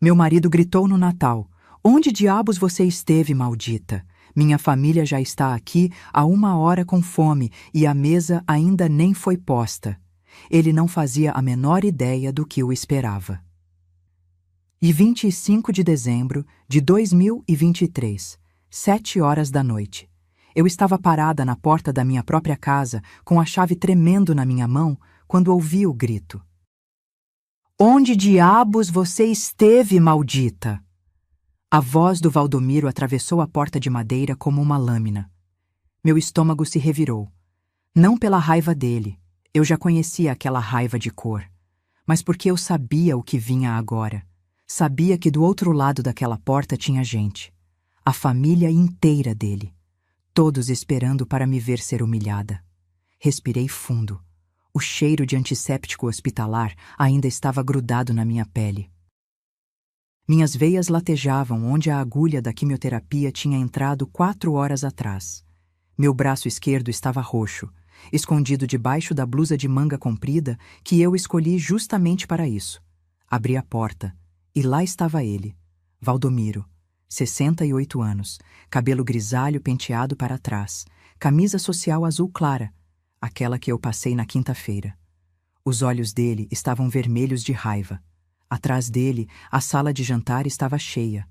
Meu marido gritou no Natal: "Onde diabos você esteve, maldita? Minha família já está aqui há 1 hora com fome e a mesa ainda nem foi posta." Ele não fazia a menor ideia do que o esperava. E 25 de dezembro de 2023, 7 horas da noite. Eu estava parada na porta da minha própria casa, com a chave tremendo na minha mão, quando ouvi o grito: "Onde diabos você esteve, maldita?" A voz do Valdomiro atravessou a porta de madeira como uma lâmina. Meu estômago se revirou. Não pela raiva dele, eu já conhecia aquela raiva de cor, mas porque eu sabia o que vinha agora. Sabia que do outro lado daquela porta tinha gente. A família inteira dele. Todos esperando para me ver ser humilhada. Respirei fundo. O cheiro de antisséptico hospitalar ainda estava grudado na minha pele. Minhas veias latejavam onde a agulha da quimioterapia tinha entrado 4 horas atrás. Meu braço esquerdo estava roxo, escondido debaixo da blusa de manga comprida que eu escolhi justamente para isso. Abri a porta e lá estava ele, Valdomiro, 68 anos, cabelo grisalho penteado para trás, camisa social azul clara, aquela que eu passei na quinta-feira. Os olhos dele estavam vermelhos de raiva. Atrás dele, a sala de jantar estava cheia.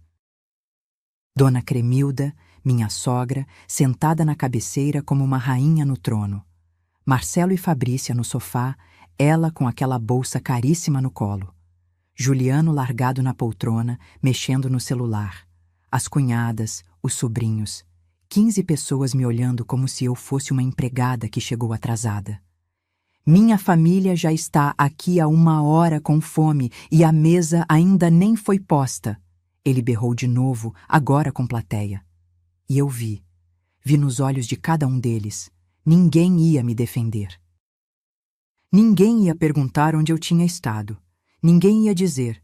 Dona Cremilda, minha sogra, sentada na cabeceira como uma rainha no trono. Marcelo e Fabrícia no sofá, ela com aquela bolsa caríssima no colo. Juliano largado na poltrona, mexendo no celular. As cunhadas, os sobrinhos. 15 pessoas me olhando como se eu fosse uma empregada que chegou atrasada. Minha família já está aqui há 1 hora com fome e a mesa ainda nem foi posta. Ele berrou de novo, agora com plateia. E eu vi nos olhos de cada um deles. Ninguém ia me defender. Ninguém ia perguntar onde eu tinha estado. Ninguém ia dizer: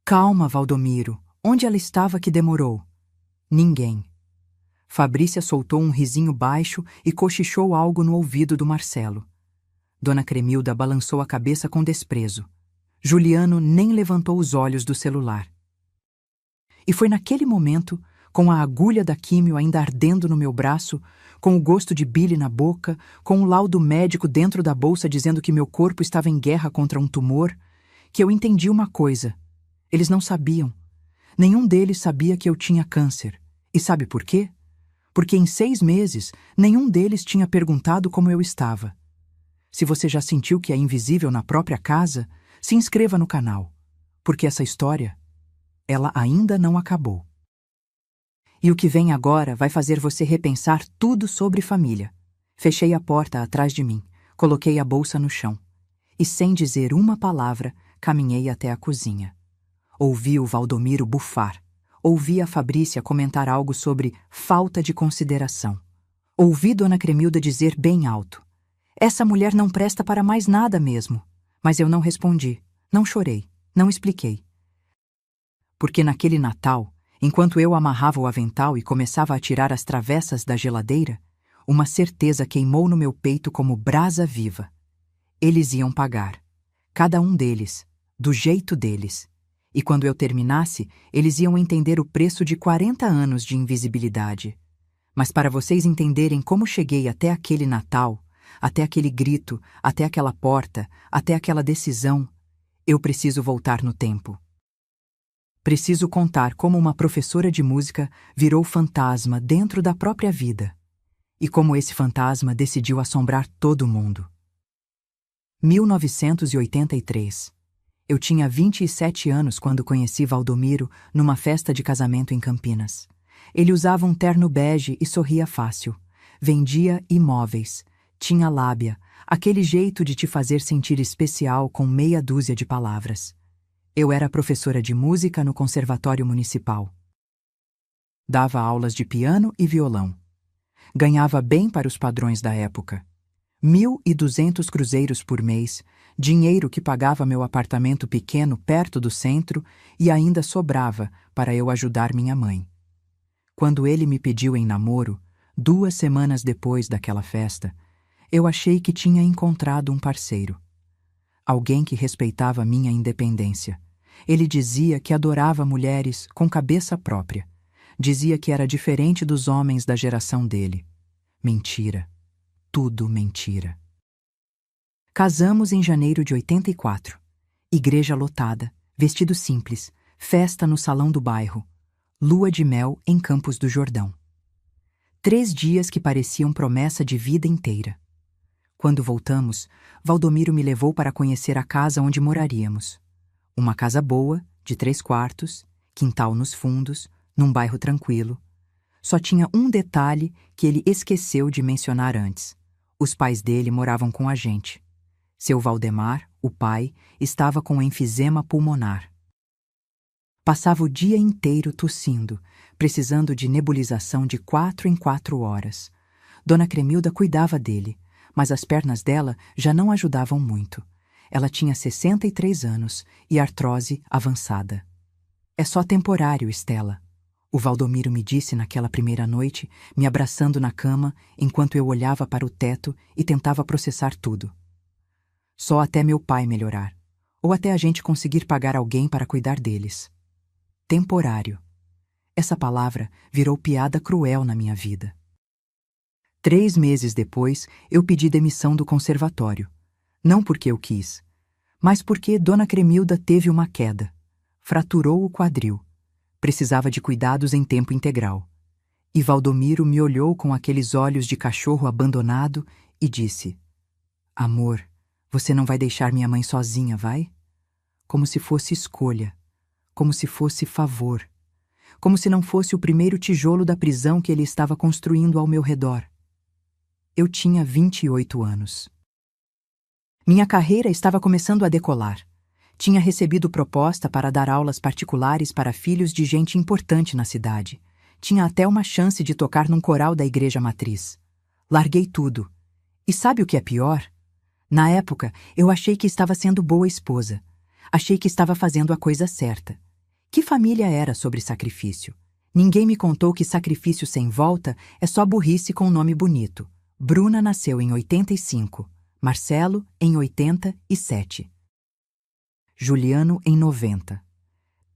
"Calma, Valdomiro, onde ela estava que demorou?" Ninguém. Fabrícia soltou um risinho baixo e cochichou algo no ouvido do Marcelo. Dona Cremilda balançou a cabeça com desprezo. Juliano nem levantou os olhos do celular. E foi naquele momento, com a agulha da químio ainda ardendo no meu braço, com o gosto de bile na boca, com o laudo médico dentro da bolsa dizendo que meu corpo estava em guerra contra um tumor, que eu entendi uma coisa. Eles não sabiam. Nenhum deles sabia que eu tinha câncer. E sabe por quê? Porque em 6 meses, nenhum deles tinha perguntado como eu estava. Se você já sentiu que é invisível na própria casa, se inscreva no canal, porque essa história, ela ainda não acabou. E o que vem agora vai fazer você repensar tudo sobre família. Fechei a porta atrás de mim, coloquei a bolsa no chão e, sem dizer uma palavra, caminhei até a cozinha. Ouvi o Valdomiro bufar. Ouvi a Fabrícia comentar algo sobre falta de consideração. Ouvi Dona Cremilda dizer bem alto: "Essa mulher não presta para mais nada mesmo." Mas eu não respondi, não chorei, não expliquei. Porque naquele Natal, enquanto eu amarrava o avental e começava a tirar as travessas da geladeira, uma certeza queimou no meu peito como brasa viva. Eles iam pagar. Cada um deles, do jeito deles. E quando eu terminasse, eles iam entender o preço de 40 anos de invisibilidade. Mas para vocês entenderem como cheguei até aquele Natal, até aquele grito, até aquela porta, até aquela decisão, eu preciso voltar no tempo. Preciso contar como uma professora de música virou fantasma dentro da própria vida. E como esse fantasma decidiu assombrar todo mundo. 1983. Eu tinha 27 anos quando conheci Valdomiro numa festa de casamento em Campinas. Ele usava um terno bege e sorria fácil. Vendia imóveis. Tinha lábia, aquele jeito de te fazer sentir especial com meia dúzia de palavras. Eu era professora de música no Conservatório Municipal. Dava aulas de piano e violão. Ganhava bem para os padrões da época. 1.200 cruzeiros por mês, dinheiro que pagava meu apartamento pequeno perto do centro e ainda sobrava para eu ajudar minha mãe. Quando ele me pediu em namoro, 2 semanas depois daquela festa, eu achei que tinha encontrado um parceiro. Alguém que respeitava minha independência, Ele dizia que adorava mulheres com cabeça própria. Dizia que era diferente dos homens da geração dele. Mentira. Tudo mentira. Casamos em janeiro de 84. Igreja lotada, vestido simples, festa no salão do bairro, lua de mel em Campos do Jordão. 3 dias que pareciam promessa de vida inteira. Quando voltamos, Valdomiro me levou para conhecer a casa onde moraríamos. Uma casa boa, de 3 quartos, quintal nos fundos, num bairro tranquilo. Só tinha um detalhe que ele esqueceu de mencionar antes. Os pais dele moravam com a gente. Seu Valdemar, o pai, estava com enfisema pulmonar. Passava o dia inteiro tossindo, precisando de nebulização de 4 em 4 horas. Dona Cremilda cuidava dele, mas as pernas dela já não ajudavam muito. Ela tinha 63 anos e artrose avançada. É só temporário, Estela. O Valdomiro me disse naquela primeira noite, me abraçando na cama, enquanto eu olhava para o teto e tentava processar tudo. Só até meu pai melhorar, ou até a gente conseguir pagar alguém para cuidar deles. Temporário. Essa palavra virou piada cruel na minha vida. 3 meses depois, eu pedi demissão do conservatório. Não porque eu quis, mas porque Dona Cremilda teve uma queda. Fraturou o quadril. Precisava de cuidados em tempo integral. E Valdomiro me olhou com aqueles olhos de cachorro abandonado e disse: Amor, você não vai deixar minha mãe sozinha, vai? Como se fosse escolha. Como se fosse favor. Como se não fosse o primeiro tijolo da prisão que ele estava construindo ao meu redor. Eu tinha 28 anos. Minha carreira estava começando a decolar. Tinha recebido proposta para dar aulas particulares para filhos de gente importante na cidade. Tinha até uma chance de tocar num coral da igreja matriz. Larguei tudo. E sabe o que é pior? Na época, eu achei que estava sendo boa esposa. Achei que estava fazendo a coisa certa. Que família era sobre sacrifício? Ninguém me contou que sacrifício sem volta é só burrice com um nome bonito. Bruna nasceu em 85, Marcelo em 87. Juliano em 90.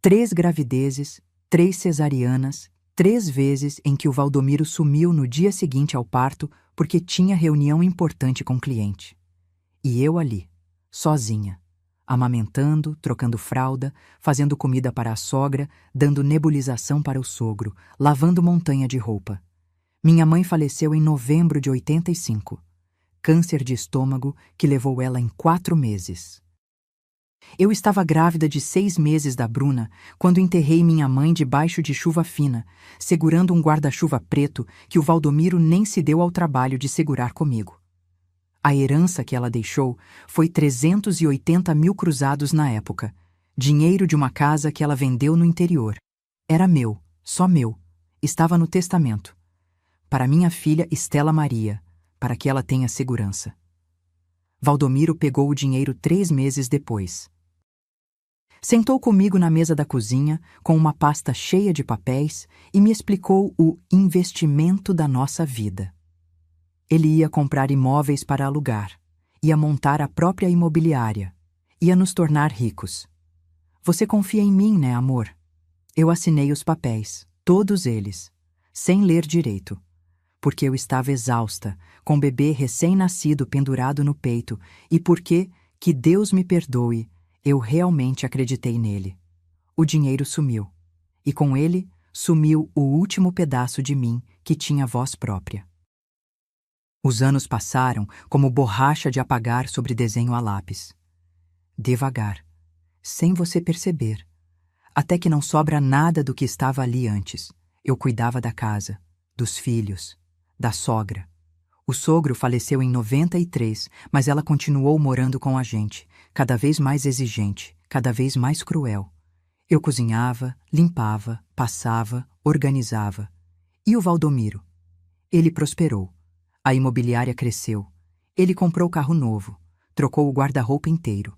3 gravidezes, 3 cesarianas, 3 vezes em que o Valdomiro sumiu no dia seguinte ao parto porque tinha reunião importante com o cliente. E eu ali, sozinha, amamentando, trocando fralda, fazendo comida para a sogra, dando nebulização para o sogro, lavando montanha de roupa. Minha mãe faleceu em novembro de 85. Câncer de estômago que levou ela em 4 meses. Eu estava grávida de 6 meses da Bruna quando enterrei minha mãe debaixo de chuva fina, segurando um guarda-chuva preto que o Valdomiro nem se deu ao trabalho de segurar comigo. A herança que ela deixou foi 380 mil cruzados na época, dinheiro de uma casa que ela vendeu no interior. Era meu, só meu, estava no testamento. Para minha filha Estela Maria, para que ela tenha segurança. Valdomiro pegou o dinheiro 3 meses depois. Sentou comigo na mesa da cozinha, com uma pasta cheia de papéis, e me explicou o investimento da nossa vida. Ele ia comprar imóveis para alugar, ia montar a própria imobiliária, ia nos tornar ricos. Você confia em mim, né, amor? Eu assinei os papéis, todos eles, sem ler direito, porque eu estava exausta, com o bebê recém-nascido pendurado no peito, e porque, que Deus me perdoe, eu realmente acreditei nele. O dinheiro sumiu, e com ele sumiu o último pedaço de mim que tinha voz própria. Os anos passaram como borracha de apagar sobre desenho a lápis. Devagar, sem você perceber, até que não sobra nada do que estava ali antes. Eu cuidava da casa, dos filhos, da sogra. O sogro faleceu em 93, mas ela continuou morando com a gente, cada vez mais exigente, cada vez mais cruel. Eu cozinhava, limpava, passava, organizava. E o Valdomiro? Ele prosperou. A imobiliária cresceu. Ele comprou carro novo, trocou o guarda-roupa inteiro.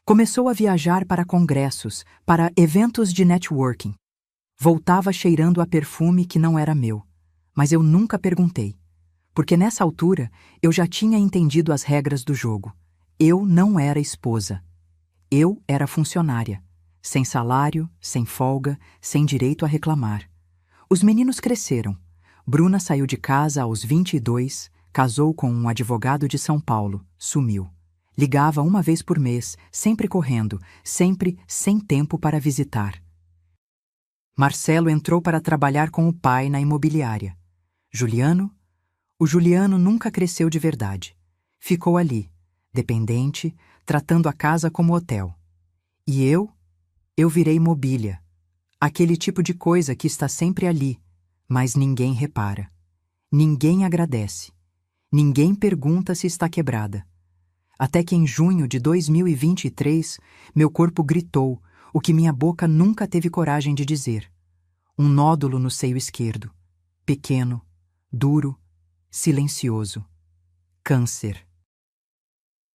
Começou a viajar para congressos, para eventos de networking. Voltava cheirando a perfume que não era meu, mas eu nunca perguntei, porque nessa altura eu já tinha entendido as regras do jogo. Eu não era esposa. Eu era funcionária, sem salário, sem folga, sem direito a reclamar. Os meninos cresceram. Bruna saiu de casa aos 22, casou com um advogado de São Paulo, sumiu. Ligava uma vez por mês, sempre correndo, sempre sem tempo para visitar. Marcelo entrou para trabalhar com o pai na imobiliária. Juliano? O Juliano nunca cresceu de verdade. Ficou ali, dependente, tratando a casa como hotel. E eu virei mobília. Aquele tipo de coisa que está sempre ali, mas ninguém repara. Ninguém agradece. Ninguém pergunta se está quebrada. Até que em junho de 2023, meu corpo gritou o que minha boca nunca teve coragem de dizer. Um nódulo no seio esquerdo. Pequeno, duro, silencioso. Câncer.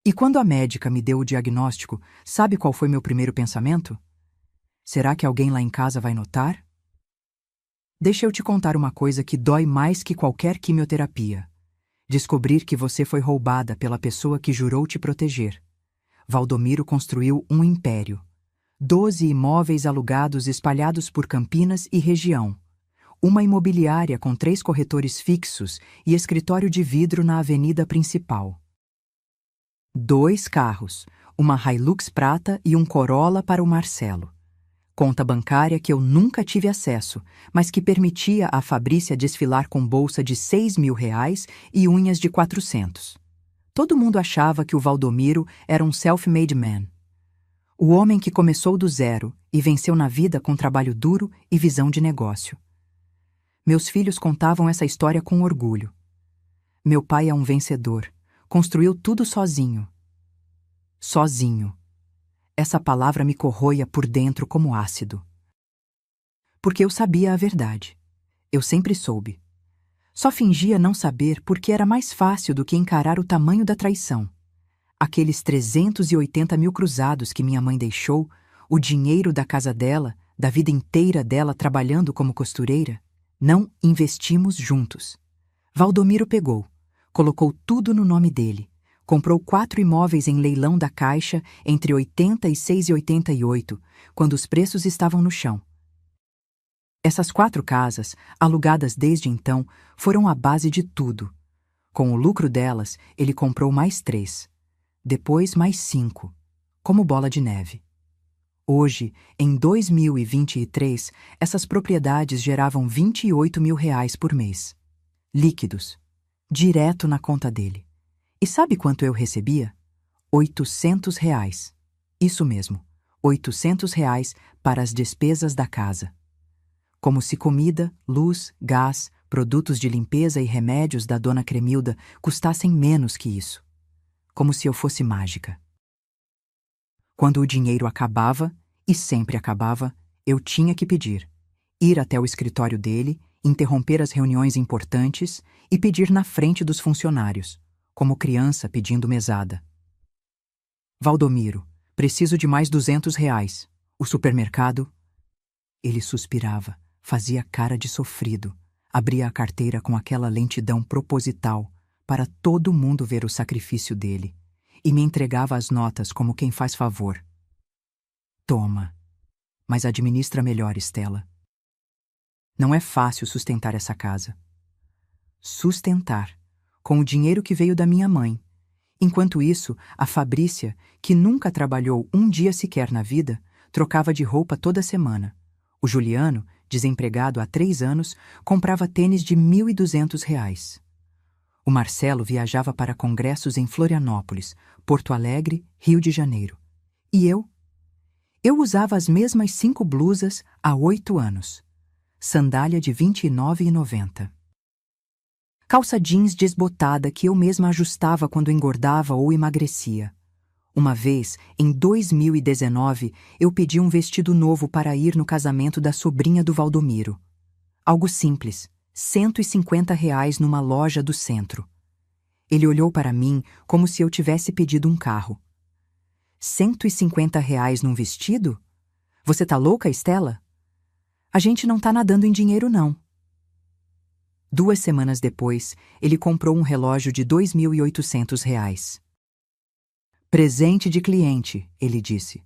E quando a médica me deu o diagnóstico, sabe qual foi meu primeiro pensamento? Será que alguém lá em casa vai notar? Deixa eu te contar uma coisa que dói mais que qualquer quimioterapia. Descobrir que você foi roubada pela pessoa que jurou te proteger. Valdomiro construiu um império. 12 imóveis alugados espalhados por Campinas e região. Uma imobiliária com 3 corretores fixos e escritório de vidro na avenida principal. 2 carros, uma Hilux prata e um Corolla para o Marcelo. Conta bancária que eu nunca tive acesso, mas que permitia a Fabrícia desfilar com bolsa de R$ 6.000 e unhas de 400. Todo mundo achava que o Valdomiro era um self-made man. O homem que começou do zero e venceu na vida com trabalho duro e visão de negócio. Meus filhos contavam essa história com orgulho. Meu pai é um vencedor. Construiu tudo sozinho. Sozinho. Essa palavra me corroia por dentro como ácido. Porque eu sabia a verdade. Eu sempre soube. Só fingia não saber porque era mais fácil do que encarar o tamanho da traição. Aqueles 380 mil cruzados que minha mãe deixou, o dinheiro da casa dela, da vida inteira dela trabalhando como costureira, não investimos juntos. Valdomiro pegou, colocou tudo no nome dele. Comprou 4 imóveis em leilão da Caixa entre 86 e 88, quando os preços estavam no chão. Essas 4 casas, alugadas desde então, foram a base de tudo. Com o lucro delas, ele comprou mais 3. Depois mais 5, como bola de neve. Hoje, em 2023, essas propriedades geravam R$ 28.000 por mês. Líquidos. Direto na conta dele. E sabe quanto eu recebia? R$ 800. Isso mesmo, R$ 800 para as despesas da casa. Como se comida, luz, gás, produtos de limpeza e remédios da dona Cremilda custassem menos que isso. Como se eu fosse mágica. Quando o dinheiro acabava, e sempre acabava, eu tinha que pedir. Ir até o escritório dele, interromper as reuniões importantes e pedir na frente dos funcionários, como criança pedindo mesada. Valdomiro, preciso de mais R$ 200. O supermercado? Ele suspirava, fazia cara de sofrido, abria a carteira com aquela lentidão proposital para todo mundo ver o sacrifício dele e me entregava as notas como quem faz favor. Toma. Mas administra melhor, Estela. Não é fácil sustentar essa casa. Sustentar, com o dinheiro que veio da minha mãe. Enquanto isso, a Fabrícia, que nunca trabalhou um dia sequer na vida, trocava de roupa toda semana. O Juliano, desempregado há 3 anos, comprava tênis de R$ 1.200. O Marcelo viajava para congressos em Florianópolis, Porto Alegre, Rio de Janeiro. E eu? Eu usava as mesmas 5 blusas há 8 anos. Sandália de R$ 29,90. Calça jeans desbotada que eu mesma ajustava quando engordava ou emagrecia. Uma vez, em 2019, eu pedi um vestido novo para ir no casamento da sobrinha do Valdomiro. Algo simples, R$ 150 numa loja do centro. Ele olhou para mim como se eu tivesse pedido um carro. R$ 150 num vestido? Você tá louca, Estela? A gente não tá nadando em dinheiro, não. 2 semanas depois, ele comprou um relógio de R$ 2.800. Presente de cliente, ele disse.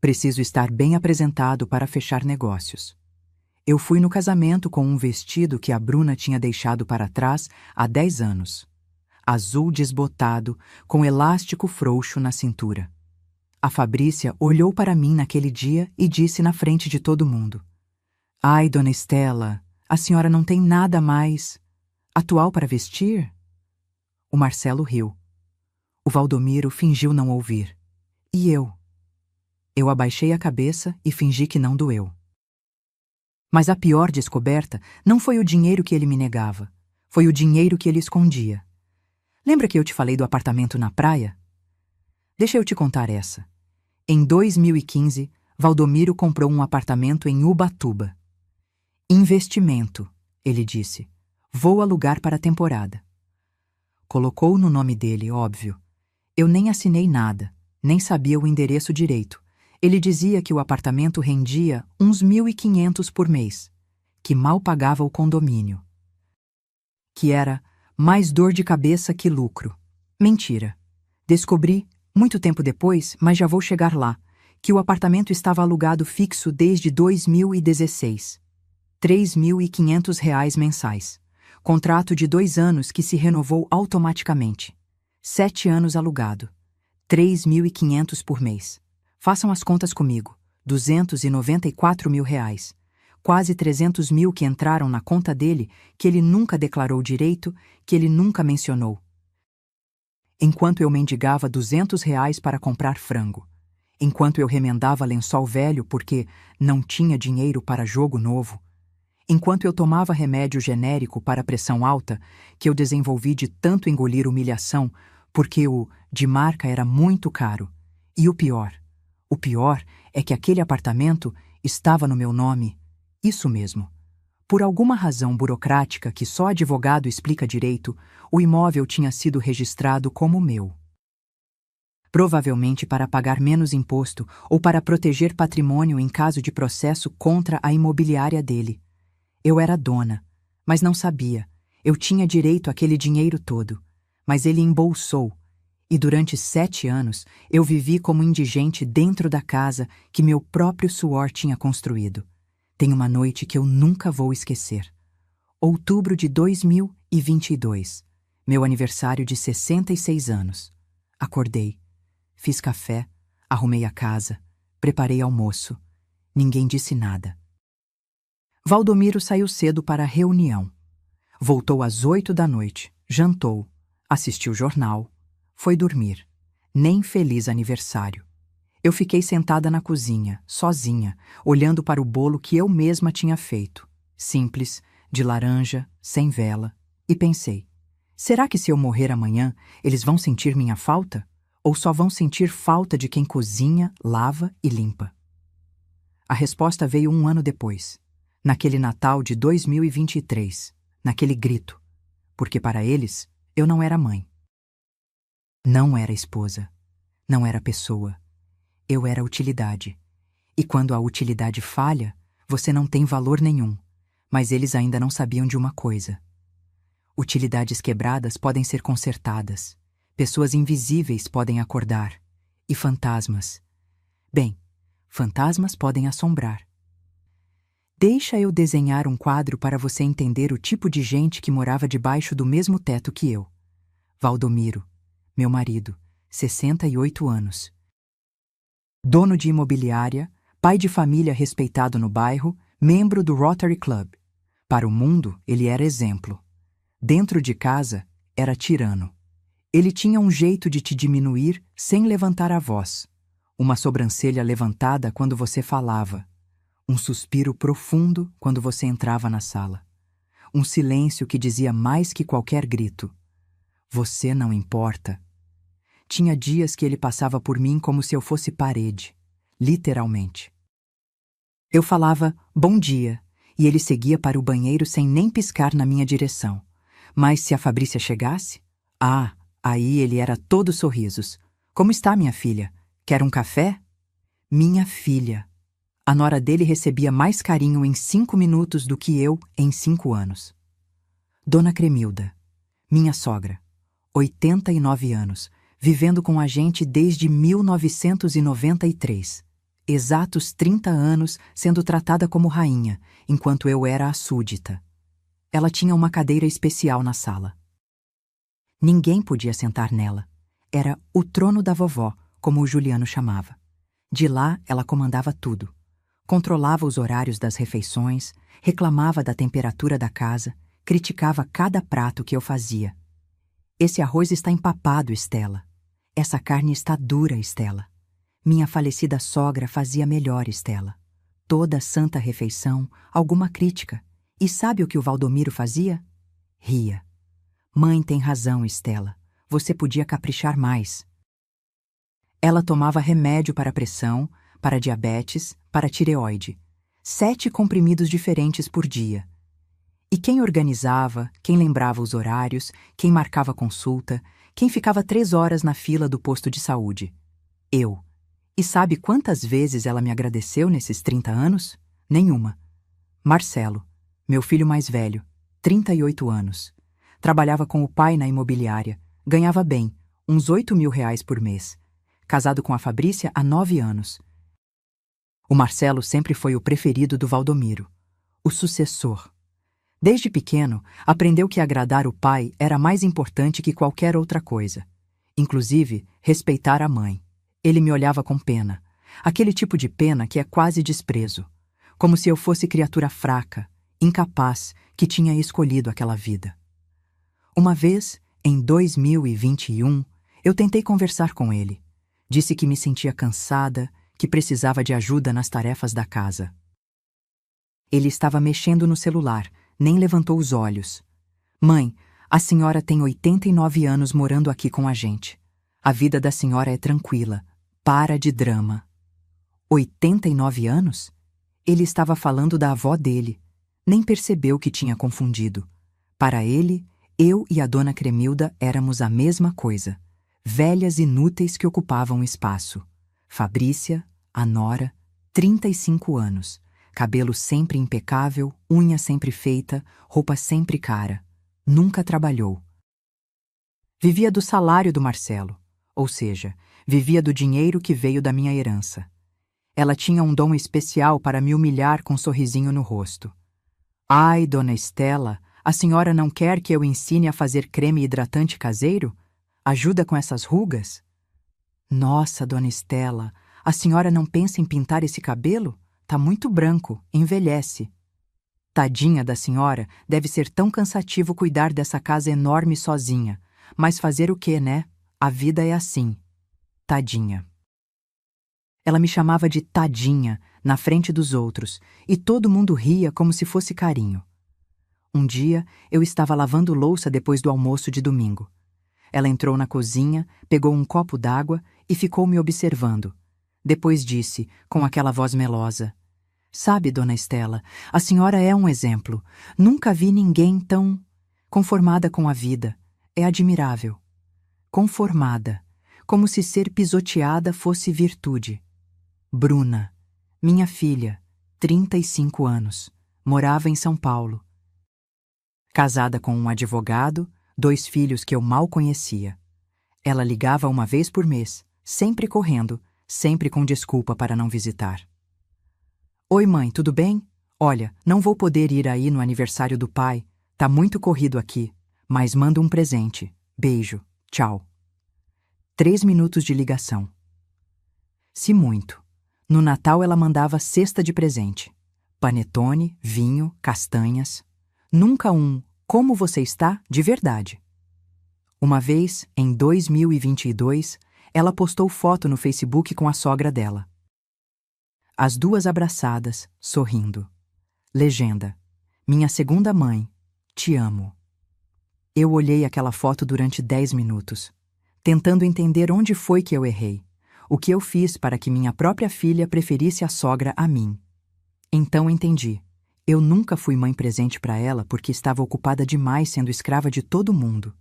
Preciso estar bem apresentado para fechar negócios. Eu fui no casamento com um vestido que a Bruna tinha deixado para trás há 10 anos. Azul desbotado, com elástico frouxo na cintura. A Fabrícia olhou para mim naquele dia e disse na frente de todo mundo: Ai, dona Estela, a senhora não tem nada mais atual para vestir? O Marcelo riu. O Valdomiro fingiu não ouvir. E eu? Eu abaixei a cabeça e fingi que não doeu. Mas a pior descoberta não foi o dinheiro que ele me negava, foi o dinheiro que ele escondia. Lembra que eu te falei do apartamento na praia? Deixa eu te contar essa. Em 2015, Valdomiro comprou um apartamento em Ubatuba. Investimento, ele disse. Vou alugar para a temporada. Colocou no nome dele, óbvio. Eu nem assinei nada, nem sabia o endereço direito. Ele dizia que o apartamento rendia uns 1.500 por mês, que mal pagava o condomínio. Que era mais dor de cabeça que lucro. Mentira. Descobri, muito tempo depois, mas já vou chegar lá, que o apartamento estava alugado fixo desde 2016. R$ 3.500 mensais. Contrato de 2 anos que se renovou automaticamente. 7 anos alugado. 3.500 por mês. Façam as contas comigo. R$ 294.000. Quase 300 mil que entraram na conta dele, que ele nunca declarou direito, que ele nunca mencionou. Enquanto eu mendigava R$ 200 para comprar frango. Enquanto eu remendava lençol velho porque não tinha dinheiro para jogo novo. Enquanto eu tomava remédio genérico para pressão alta, que eu desenvolvi de tanto engolir humilhação, porque o de marca era muito caro. E o pior é que aquele apartamento estava no meu nome. Isso mesmo. Por alguma razão burocrática que só advogado explica direito, o imóvel tinha sido registrado como meu. Provavelmente para pagar menos imposto ou para proteger patrimônio em caso de processo contra a imobiliária dele. Eu era dona, mas não sabia. Eu tinha direito àquele dinheiro todo, mas ele embolsou. E durante 7 anos eu vivi como indigente dentro da casa que meu próprio suor tinha construído. Tem uma noite que eu nunca vou esquecer. Outubro de 2022, meu aniversário de 66 anos. Acordei, fiz café, arrumei a casa, preparei almoço. Ninguém disse nada. Valdomiro saiu cedo para a reunião. Voltou às 8 da noite, jantou, assistiu jornal, foi dormir. Nem feliz aniversário. Eu fiquei sentada na cozinha, sozinha, olhando para o bolo que eu mesma tinha feito. Simples, de laranja, sem vela, e pensei: será que se eu morrer amanhã, eles vão sentir minha falta? Ou só vão sentir falta de quem cozinha, lava e limpa? A resposta veio 1 ano depois. Naquele Natal de 2023, naquele grito, porque para eles eu não era mãe. Não era esposa, não era pessoa, eu era utilidade. E quando a utilidade falha, você não tem valor nenhum, mas eles ainda não sabiam de uma coisa. Utilidades quebradas podem ser consertadas, pessoas invisíveis podem acordar, e fantasmas. Bem, fantasmas podem assombrar. Deixa eu desenhar um quadro para você entender o tipo de gente que morava debaixo do mesmo teto que eu. Valdomiro, meu marido, 68 anos. Dono de imobiliária, pai de família respeitado no bairro, membro do Rotary Club. Para o mundo, ele era exemplo. Dentro de casa, era tirano. Ele tinha um jeito de te diminuir sem levantar a voz. Uma sobrancelha levantada quando você falava. Um suspiro profundo quando você entrava na sala. Um silêncio que dizia mais que qualquer grito: você não importa. Tinha dias que ele passava por mim como se eu fosse parede, literalmente. Eu falava bom dia e ele seguia para o banheiro sem nem piscar na minha direção. Mas se a Fabrícia chegasse? Aí ele era todo sorrisos. Como está, minha filha? Quer um café? Minha filha. A nora dele recebia mais carinho em 5 minutos do que eu em 5 anos. Dona Cremilda, minha sogra, 89 anos, vivendo com a gente desde 1993. Exatos 30 anos sendo tratada como rainha, enquanto eu era a súdita. Ela tinha uma cadeira especial na sala. Ninguém podia sentar nela. Era o trono da vovó, como o Juliano chamava. De lá, ela comandava tudo. Controlava os horários das refeições, reclamava da temperatura da casa, criticava cada prato que eu fazia. Esse arroz está empapado, Estela. Essa carne está dura, Estela. Minha falecida sogra fazia melhor, Estela. Toda santa refeição, alguma crítica. E sabe o que o Valdomiro fazia? Ria. Mãe tem razão, Estela. Você podia caprichar mais. Ela tomava remédio para pressão, para diabetes, para tireoide. 7 comprimidos diferentes por dia. E quem organizava, quem lembrava os horários, quem marcava consulta, quem ficava 3 horas na fila do posto de saúde? Eu. E sabe quantas vezes ela me agradeceu nesses 30 anos? Nenhuma. Marcelo, meu filho mais velho, 38 anos. Trabalhava com o pai na imobiliária, ganhava bem, uns R$ 8.000 por mês. Casado com a Fabrícia há 9 anos. O Marcelo sempre foi o preferido do Valdomiro, o sucessor. Desde pequeno, aprendeu que agradar o pai era mais importante que qualquer outra coisa. Inclusive, respeitar a mãe. Ele me olhava com pena. Aquele tipo de pena que é quase desprezo. Como se eu fosse criatura fraca, incapaz, que tinha escolhido aquela vida. Uma vez, em 2021, eu tentei conversar com ele. Disse que me sentia cansada, que precisava de ajuda nas tarefas da casa. Ele estava mexendo no celular, nem levantou os olhos. Mãe, a senhora tem 89 anos morando aqui com a gente. A vida da senhora é tranquila. Para de drama. 89 anos? Ele estava falando da avó dele. Nem percebeu que tinha confundido. Para ele, eu e a dona Cremilda éramos a mesma coisa. Velhas inúteis que ocupavam espaço. Fabrícia, a nora, 35 anos. Cabelo sempre impecável, unha sempre feita, roupa sempre cara. Nunca trabalhou. Vivia do salário do Marcelo, ou seja, vivia do dinheiro que veio da minha herança. Ela tinha um dom especial para me humilhar com um sorrisinho no rosto. Ai, dona Estela, a senhora não quer que eu ensine a fazer creme hidratante caseiro? Ajuda com essas rugas? Nossa, dona Estela, a senhora não pensa em pintar esse cabelo? Tá muito branco, envelhece. Tadinha da senhora, deve ser tão cansativo cuidar dessa casa enorme sozinha. Mas fazer o quê, né? A vida é assim. Tadinha. Ela me chamava de tadinha na frente dos outros, e todo mundo ria como se fosse carinho. Um dia, eu estava lavando louça depois do almoço de domingo. Ela entrou na cozinha, pegou um copo d'água e ficou me observando. Depois disse, com aquela voz melosa: Sabe, dona Estela, a senhora é um exemplo. Nunca vi ninguém tão conformada com a vida. É admirável. Conformada, como se ser pisoteada fosse virtude. Bruna, minha filha, 35 anos, morava em São Paulo. Casada com um advogado, 2 filhos que eu mal conhecia. Ela ligava uma vez por mês, sempre correndo, sempre com desculpa para não visitar. Oi, mãe, tudo bem? Olha, não vou poder ir aí no aniversário do pai. Tá muito corrido aqui, mas mando um presente. Beijo. Tchau. 3 minutos de ligação. Se muito. No Natal ela mandava cesta de presente. Panetone, vinho, castanhas. Nunca um "Como você está?" de verdade. Uma vez, em 2022, ela postou foto no Facebook com a sogra dela. As duas abraçadas, sorrindo. Legenda: Minha segunda mãe, te amo. Eu olhei aquela foto durante 10 minutos, tentando entender onde foi que eu errei, o que eu fiz para que minha própria filha preferisse a sogra a mim. Então entendi. Eu nunca fui mãe presente para ela porque estava ocupada demais sendo escrava de todo mundo.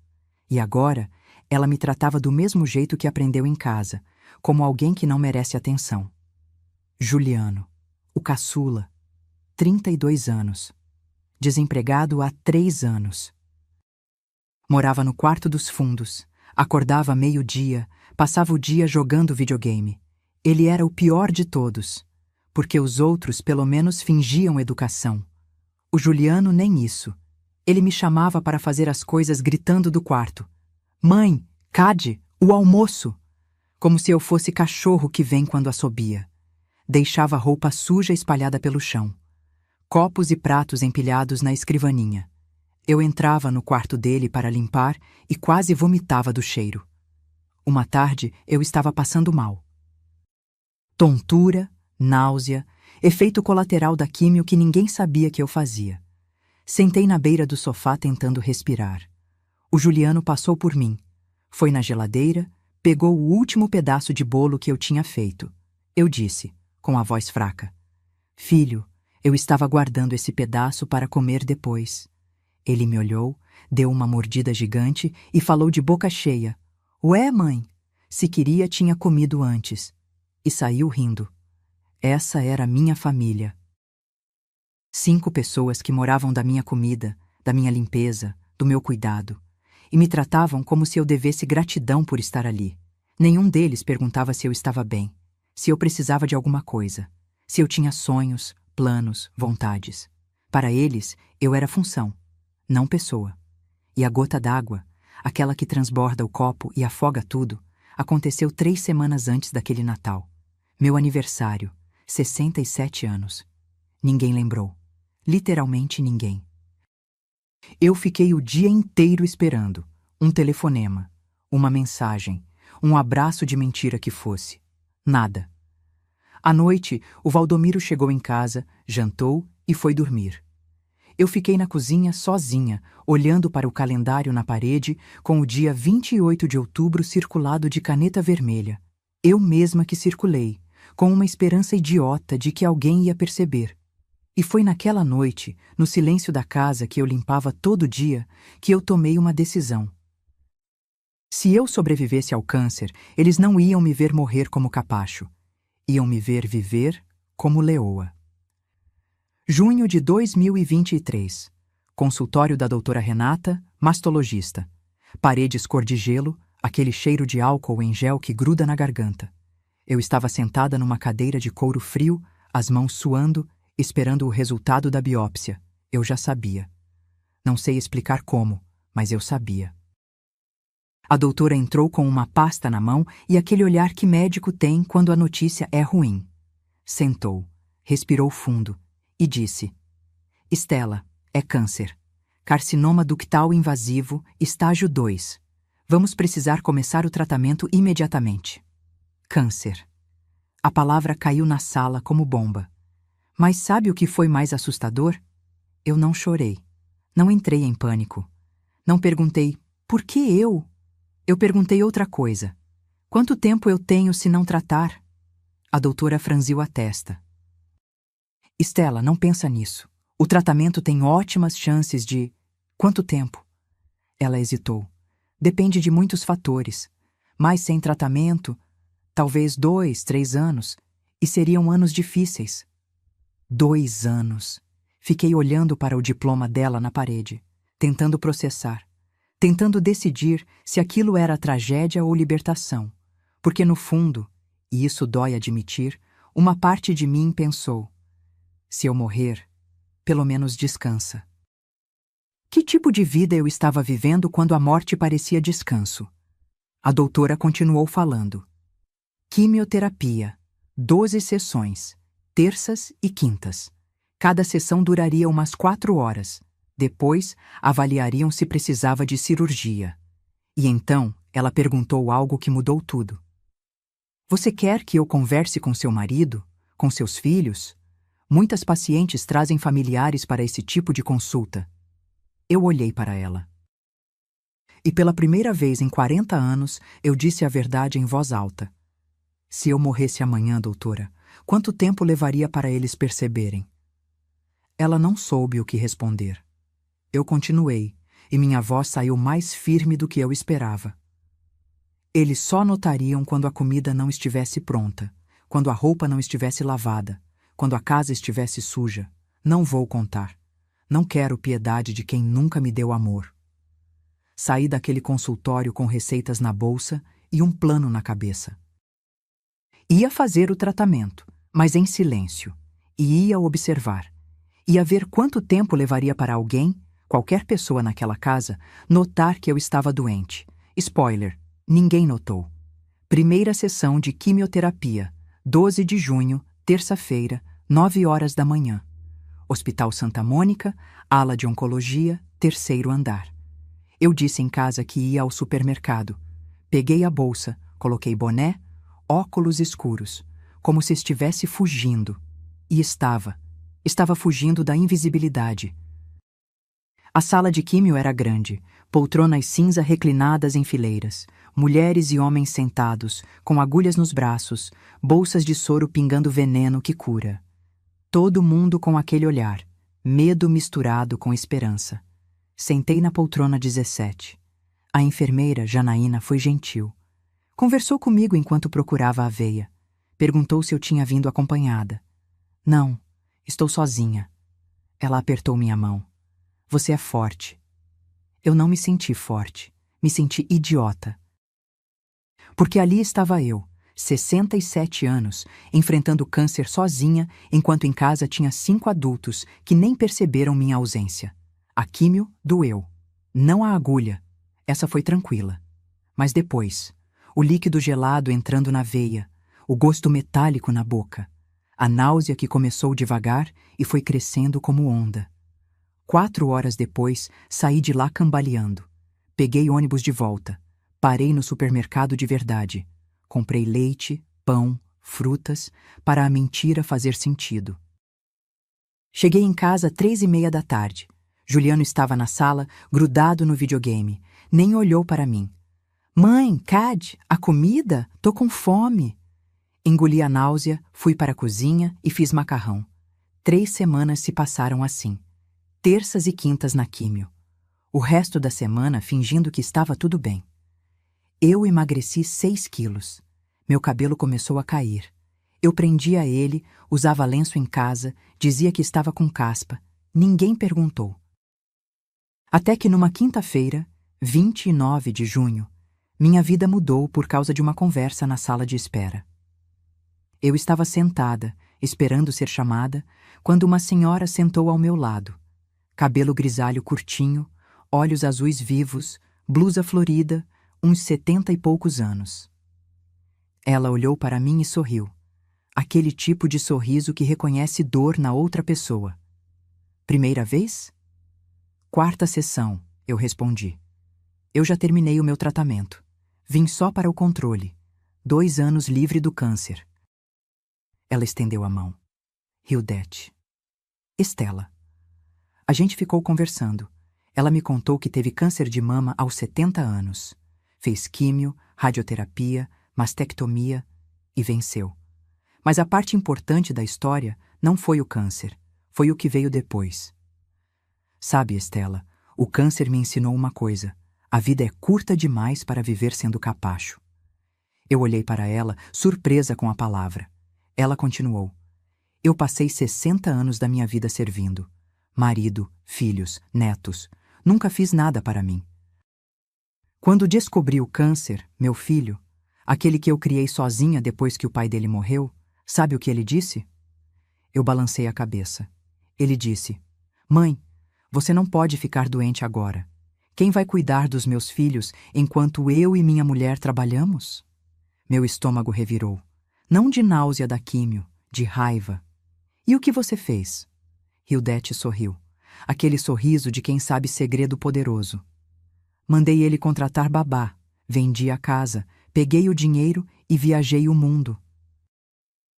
E agora, ela me tratava do mesmo jeito que aprendeu em casa, como alguém que não merece atenção. Juliano, o caçula, 32 anos. Desempregado há 3 anos. Morava no quarto dos fundos, Acordava meio-dia, passava o dia jogando videogame. Ele era o pior de todos, porque os outros pelo menos fingiam educação. O Juliano nem isso. Ele me chamava para fazer as coisas gritando do quarto. Mãe, Cade, o almoço! Como se eu fosse cachorro que vem quando assobia. Deixava roupa suja espalhada pelo chão. Copos e pratos empilhados na escrivaninha. Eu entrava no quarto dele para limpar e quase vomitava do cheiro. Uma tarde eu estava passando mal. Tontura, náusea, efeito colateral da químio que ninguém sabia que eu fazia. Sentei na beira do sofá tentando respirar. O Juliano passou por mim. Foi na geladeira, pegou o último pedaço de bolo que eu tinha feito. Eu disse, com a voz fraca: Filho, eu estava guardando esse pedaço para comer depois. Ele me olhou, deu uma mordida gigante e falou de boca cheia: Ué, mãe, se queria tinha comido antes. E saiu rindo. Essa era a minha família. 5 pessoas que moravam da minha comida, da minha limpeza, do meu cuidado, e me tratavam como se eu devesse gratidão por estar ali. Nenhum deles perguntava se eu estava bem, se eu precisava de alguma coisa, se eu tinha sonhos, planos, vontades. Para eles, eu era função, não pessoa. E a gota d'água, aquela que transborda o copo e afoga tudo, aconteceu 3 semanas antes daquele Natal. Meu aniversário, 67 anos. Ninguém lembrou. Literalmente ninguém. Eu fiquei o dia inteiro esperando. Um telefonema, uma mensagem, um abraço de mentira que fosse. Nada. À noite, o Valdomiro chegou em casa, jantou e foi dormir. Eu fiquei na cozinha sozinha, olhando para o calendário na parede, com o dia 28 de outubro circulado de caneta vermelha. Eu mesma que circulei, com uma esperança idiota de que alguém ia perceber. E foi naquela noite, no silêncio da casa que eu limpava todo dia, que eu tomei uma decisão. Se eu sobrevivesse ao câncer, eles não iam me ver morrer como capacho. Iam me ver viver como leoa. Junho de 2023. Consultório da doutora Renata, mastologista. Paredes cor de gelo, aquele cheiro de álcool em gel que gruda na garganta. Eu estava sentada numa cadeira de couro frio, as mãos suando, esperando o resultado da biópsia. Eu já sabia. Não sei explicar como, mas eu sabia. A doutora entrou com uma pasta na mão e aquele olhar que médico tem quando a notícia é ruim. Sentou, respirou fundo e disse: Estela, é câncer. Carcinoma ductal invasivo, estágio 2. Vamos precisar começar o tratamento imediatamente. Câncer. A palavra caiu na sala como bomba. Mas sabe o que foi mais assustador? Eu não chorei. Não entrei em pânico. Não perguntei, por que eu? Eu perguntei outra coisa. Quanto tempo eu tenho se não tratar? A doutora franziu a testa. Estela, não pensa nisso. O tratamento tem ótimas chances de... Quanto tempo? Ela hesitou. Depende de muitos fatores. Mas sem tratamento, talvez 2, 3 anos. E seriam anos difíceis. 2 anos. Fiquei olhando para o diploma dela na parede, tentando processar, tentando decidir se aquilo era tragédia ou libertação. Porque no fundo, e isso dói admitir, uma parte de mim pensou: se eu morrer, pelo menos descansa. Que tipo de vida eu estava vivendo quando a morte parecia descanso? A doutora continuou falando. Quimioterapia, 12 sessões, terças e quintas. Cada sessão duraria umas 4 horas. Depois, avaliariam se precisava de cirurgia. E então, ela perguntou algo que mudou tudo. Você quer que eu converse com seu marido? Com seus filhos? Muitas pacientes trazem familiares para esse tipo de consulta. Eu olhei para ela. E pela primeira vez em 40 anos, eu disse a verdade em voz alta. Se eu morresse amanhã, doutora, quanto tempo levaria para eles perceberem? Ela não soube o que responder. Eu continuei, e minha voz saiu mais firme do que eu esperava. Eles só notariam quando a comida não estivesse pronta, quando a roupa não estivesse lavada, quando a casa estivesse suja. Não vou contar. Não quero piedade de quem nunca me deu amor. Saí daquele consultório com receitas na bolsa e um plano na cabeça. Ia fazer o tratamento, mas em silêncio, e ia observar. Ia ver quanto tempo levaria para alguém, qualquer pessoa naquela casa, notar que eu estava doente. Spoiler, ninguém notou. Primeira sessão de quimioterapia, 12 de junho, terça-feira, 9 horas da manhã. Hospital Santa Mônica, ala de oncologia, 3º andar. Eu disse em casa que ia ao supermercado. Peguei a bolsa, coloquei boné, óculos escuros, como se estivesse fugindo. E estava fugindo da invisibilidade. A sala de químio era grande, poltronas cinza reclinadas em fileiras, mulheres e homens sentados, com agulhas nos braços, bolsas de soro pingando veneno que cura. Todo mundo com aquele olhar, medo misturado com esperança. Sentei na poltrona 17. A enfermeira, Janaína, foi gentil. Conversou comigo enquanto procurava a veia. Perguntou se eu tinha vindo acompanhada. Não, estou sozinha. Ela apertou minha mão. Você é forte. Eu não me senti forte. Me senti idiota. Porque ali estava eu, 67 anos, enfrentando câncer sozinha, enquanto em casa tinha 5 adultos que nem perceberam minha ausência. A químio doeu. Não a agulha. Essa foi tranquila. Mas depois, o líquido gelado entrando na veia, o gosto metálico na boca, a náusea que começou devagar e foi crescendo como onda. 4 horas depois, saí de lá cambaleando. Peguei ônibus de volta. Parei no supermercado de verdade. Comprei leite, pão, frutas, para a mentira fazer sentido. Cheguei em casa 3h30 da tarde. Juliano estava na sala, grudado no videogame. Nem olhou para mim. Mãe, Cad, a comida? Tô com fome. Engoli a náusea, fui para a cozinha e fiz macarrão. 3 semanas se passaram assim. Terças e quintas na químio. O resto da semana fingindo que estava tudo bem. Eu emagreci 6 quilos. Meu cabelo começou a cair. Eu prendia ele, usava lenço em casa, dizia que estava com caspa. Ninguém perguntou. Até que numa quinta-feira, 29 de junho, minha vida mudou por causa de uma conversa na sala de espera. Eu estava sentada, esperando ser chamada, quando uma senhora sentou ao meu lado. Cabelo grisalho curtinho, olhos azuis vivos, blusa florida, uns 70 e poucos anos. Ela olhou para mim e sorriu. Aquele tipo de sorriso que reconhece dor na outra pessoa. Primeira vez? 4ª sessão, eu respondi. Eu já terminei o meu tratamento. Vim só para o controle. 2 anos livre do câncer. Ela estendeu a mão. Hildete. Estela. A gente ficou conversando. Ela me contou que teve câncer de mama aos 70 anos. Fez químio, radioterapia, mastectomia e venceu. Mas a parte importante da história não foi o câncer, foi o que veio depois. Sabe, Estela, o câncer me ensinou uma coisa. A vida é curta demais para viver sendo capacho. Eu olhei para ela, surpresa com a palavra. Ela continuou. Eu passei 60 anos da minha vida servindo. Marido, filhos, netos. Nunca fiz nada para mim. Quando descobri o câncer, meu filho, aquele que eu criei sozinha depois que o pai dele morreu, sabe o que ele disse? Eu balancei a cabeça. Ele disse, Mãe, você não pode ficar doente agora. Quem vai cuidar dos meus filhos enquanto eu e minha mulher trabalhamos? Meu estômago revirou. Não de náusea da químio, de raiva. E o que você fez? Hildete sorriu. Aquele sorriso de quem sabe segredo poderoso. Mandei ele contratar babá, vendi a casa, peguei o dinheiro e viajei o mundo.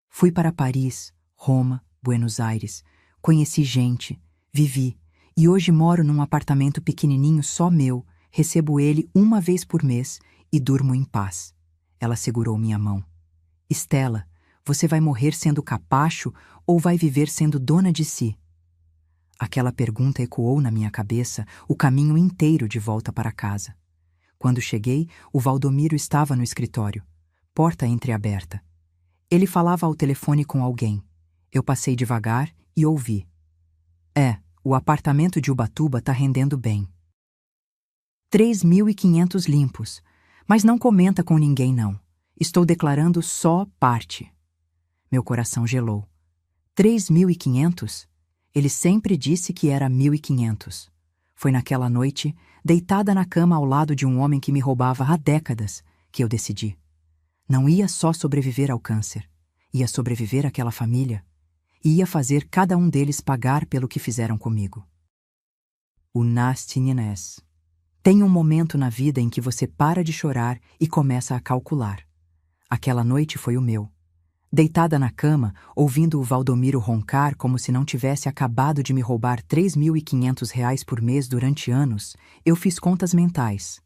Fui para Paris, Roma, Buenos Aires, conheci gente, vivi, e hoje moro num apartamento pequenininho só meu, recebo ele uma vez por mês e durmo em paz. Ela segurou minha mão. Estela, você vai morrer sendo capacho ou vai viver sendo dona de si? Aquela pergunta ecoou na minha cabeça o caminho inteiro de volta para casa. Quando cheguei, o Valdomiro estava no escritório, porta entreaberta. Ele falava ao telefone com alguém. Eu passei devagar e ouvi. O apartamento de Ubatuba tá rendendo bem. 3.500 limpos. Mas não comenta com ninguém, não. Estou declarando só parte. Meu coração gelou. 3.500? Ele sempre disse que era 1.500. Foi naquela noite, deitada na cama ao lado de um homem que me roubava há décadas, que eu decidi. Não ia só sobreviver ao câncer. Ia sobreviver àquela família. E ia fazer cada um deles pagar pelo que fizeram comigo. O Nastinines. Tem um momento na vida em que você para de chorar e começa a calcular. Aquela noite foi o meu. Deitada na cama, ouvindo o Valdomiro roncar como se não tivesse acabado de me roubar R$ 3.500 por mês durante anos, eu fiz contas mentais.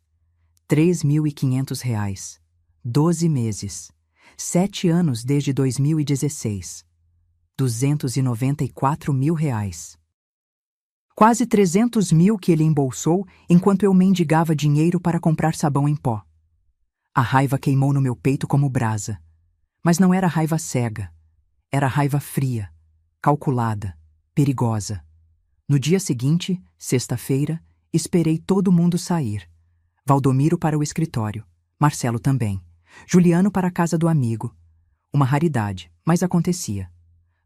R$ 3.500. 12 meses. 7 anos desde 2016. R$ 294.000. Quase 300 mil que ele embolsou enquanto eu mendigava dinheiro para comprar sabão em pó. A raiva queimou no meu peito como brasa. Mas não era raiva cega. Era raiva fria, calculada, perigosa. No dia seguinte, sexta-feira, esperei todo mundo sair. Valdomiro para o escritório, Marcelo também, Juliano para a casa do amigo. Uma raridade, mas acontecia.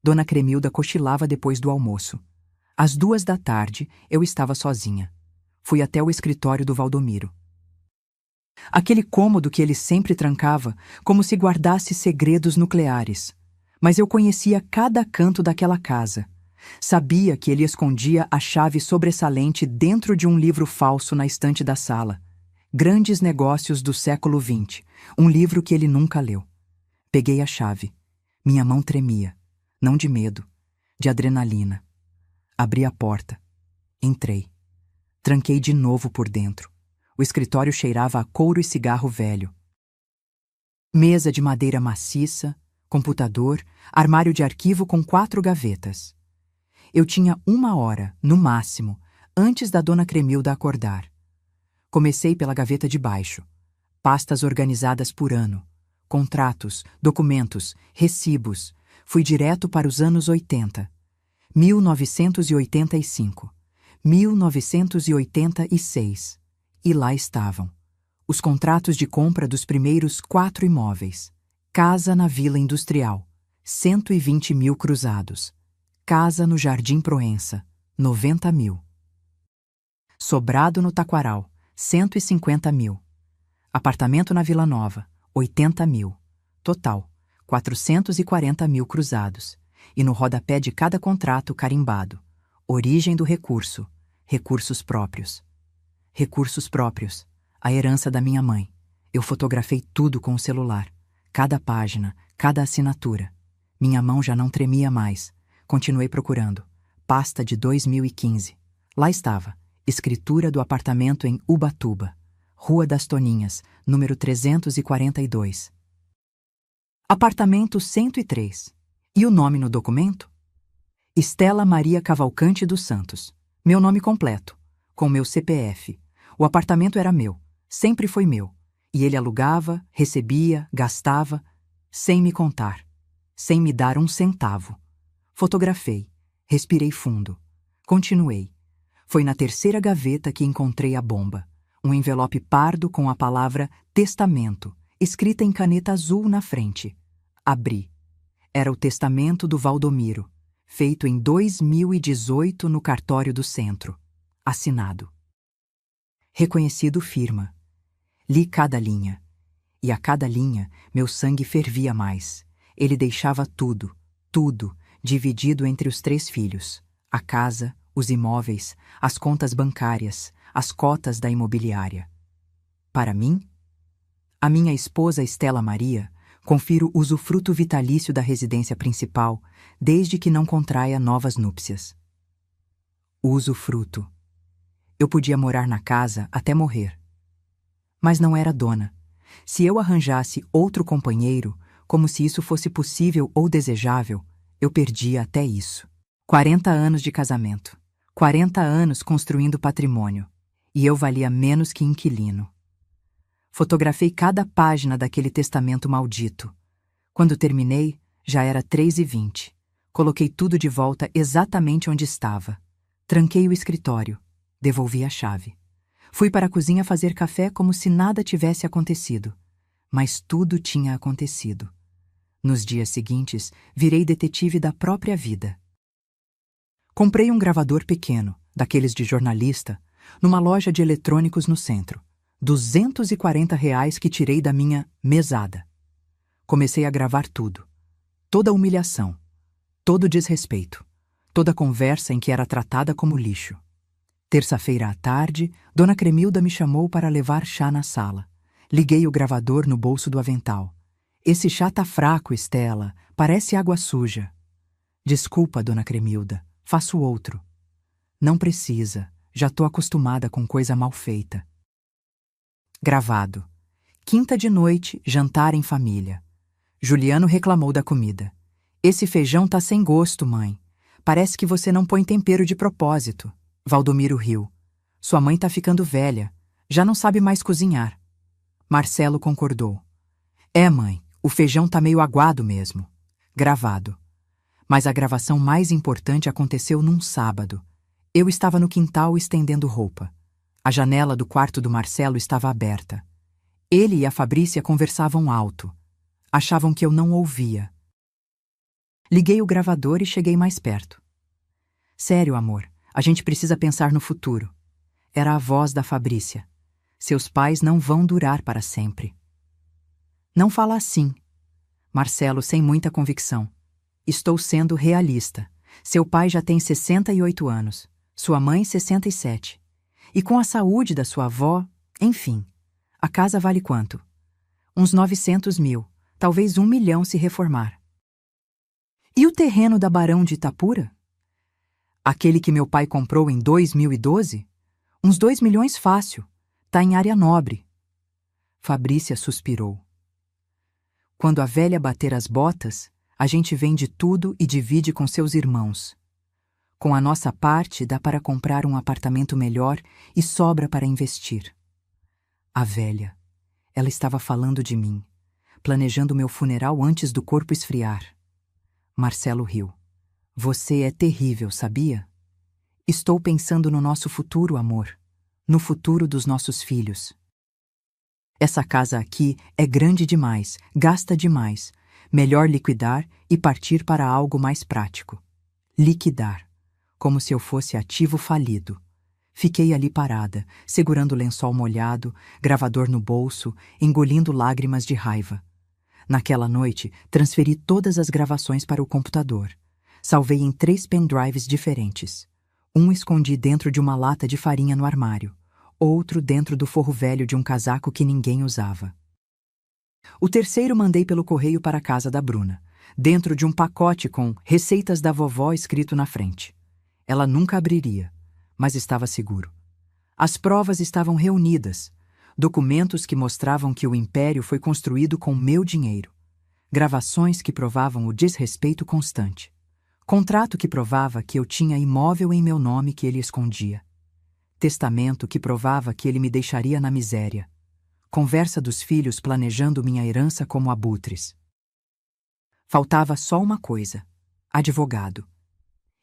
Dona Cremilda cochilava depois do almoço. Às 2 da tarde, eu estava sozinha. Fui até o escritório do Valdomiro. Aquele cômodo que ele sempre trancava, como se guardasse segredos nucleares. Mas eu conhecia cada canto daquela casa. Sabia que ele escondia a chave sobressalente dentro de um livro falso na estante da sala. Grandes Negócios do Século XX, um livro que ele nunca leu. Peguei a chave. Minha mão tremia, não de medo, de adrenalina. Abri a porta. Entrei. Tranquei de novo por dentro. O escritório cheirava a couro e cigarro velho. Mesa de madeira maciça, computador, armário de arquivo com 4 gavetas. Eu tinha 1 hora, no máximo, antes da dona Cremilda acordar. Comecei pela gaveta de baixo. Pastas organizadas por ano. Contratos, documentos, recibos. Fui direto para os anos 80. 1985. 1986. E lá estavam. Os contratos de compra dos primeiros 4 imóveis. Casa na Vila Industrial, 120 mil cruzados. Casa no Jardim Proença, 90 mil. Sobrado no Taquaral, 150 mil. Apartamento na Vila Nova, 80 mil. Total, 440 mil cruzados. E no rodapé de cada contrato carimbado. Origem do recurso. Recursos próprios. Recursos próprios. A herança da minha mãe. Eu fotografei tudo com o celular. Cada página, cada assinatura. Minha mão já não tremia mais. Continuei procurando. Pasta de 2015. Lá estava. Escritura do apartamento em Ubatuba. Rua das Toninhas, número 342. Apartamento 103. E o nome no documento? Estela Maria Cavalcante dos Santos. Meu nome completo. Com meu CPF. O apartamento era meu. Sempre foi meu. E ele alugava, recebia, gastava, sem me contar. Sem me dar um centavo. Fotografei. Respirei fundo. Continuei. Foi na 3ª gaveta que encontrei a bomba. Um envelope pardo com a palavra testamento, escrita em caneta azul na frente. Abri. Era o testamento do Valdomiro, feito em 2018 no cartório do centro. Assinado. Reconhecido firma. Li cada linha. E a cada linha, meu sangue fervia mais. Ele deixava tudo, tudo, dividido entre os 3 filhos. A casa, os imóveis, as contas bancárias, as cotas da imobiliária. Para mim? A minha esposa Estela Maria, confiro usufruto vitalício da residência principal, desde que não contraia novas núpcias. Usufruto. Eu podia morar na casa até morrer. Mas não era dona. Se eu arranjasse outro companheiro, como se isso fosse possível ou desejável, eu perdia até isso. 40 anos de casamento. 40 anos construindo patrimônio. E eu valia menos que inquilino. Fotografei cada página daquele testamento maldito. Quando terminei, já era 3h20. Coloquei tudo de volta exatamente onde estava. Tranquei o escritório. Devolvi a chave. Fui para a cozinha fazer café como se nada tivesse acontecido. Mas tudo tinha acontecido. Nos dias seguintes, virei detetive da própria vida. Comprei um gravador pequeno, daqueles de jornalista, numa loja de eletrônicos no centro. R$ 240 que tirei da minha mesada. Comecei a gravar tudo. Toda humilhação, todo desrespeito, toda conversa em que era tratada como lixo. Terça-feira à tarde, Dona Cremilda me chamou para levar chá na sala. Liguei o gravador no bolso do avental. Esse chá tá fraco, Estela. Parece água suja. Desculpa, Dona Cremilda. Faço outro. Não precisa. Já tô acostumada com coisa mal feita. Gravado. Quinta de noite, jantar em família. Juliano reclamou da comida. Esse feijão tá sem gosto, mãe. Parece que você não põe tempero de propósito. Valdomiro riu. Sua mãe tá ficando velha. Já não sabe mais cozinhar. Marcelo concordou. É, mãe, o feijão tá meio aguado mesmo. Gravado. Mas a gravação mais importante aconteceu num sábado. Eu estava no quintal estendendo roupa. A janela do quarto do Marcelo estava aberta. Ele e a Fabrícia conversavam alto. Achavam que eu não ouvia. Liguei o gravador e cheguei mais perto. Sério, amor, a gente precisa pensar no futuro. Era a voz da Fabrícia. Seus pais não vão durar para sempre. Não fala assim. Marcelo, sem muita convicção. Estou sendo realista. Seu pai já tem 68 anos. Sua mãe, 67. E com a saúde da sua avó, enfim. A casa vale quanto? Uns 900 mil. Talvez 1 milhão se reformar. E o terreno da Barão de Itapura? Aquele que meu pai comprou em 2012? Uns 2 milhões fácil. Tá em área nobre. Fabrícia suspirou. Quando a velha bater as botas, a gente vende tudo e divide com seus irmãos. Com a nossa parte, dá para comprar um apartamento melhor e sobra para investir. A velha. Ela estava falando de mim, planejando meu funeral antes do corpo esfriar. Marcelo riu. Você é terrível, sabia? Estou pensando no nosso futuro, amor. No futuro dos nossos filhos. Essa casa aqui é grande demais, gasta demais. Melhor liquidar e partir para algo mais prático. Liquidar. Como se eu fosse ativo falido. Fiquei ali parada, segurando o lençol molhado, gravador no bolso, engolindo lágrimas de raiva. Naquela noite, transferi todas as gravações para o computador. Salvei em 3 pendrives diferentes. Um escondi dentro de uma lata de farinha no armário. Outro dentro do forro velho de um casaco que ninguém usava. O terceiro mandei pelo correio para a casa da Bruna, dentro de um pacote com receitas da vovó escrito na frente. Ela nunca abriria, mas estava seguro. As provas estavam reunidas, documentos que mostravam que o império foi construído com meu dinheiro, gravações que provavam o desrespeito constante, contrato que provava que eu tinha imóvel em meu nome que ele escondia, testamento que provava que ele me deixaria na miséria, conversa dos filhos planejando minha herança como abutres. Faltava só uma coisa: advogado.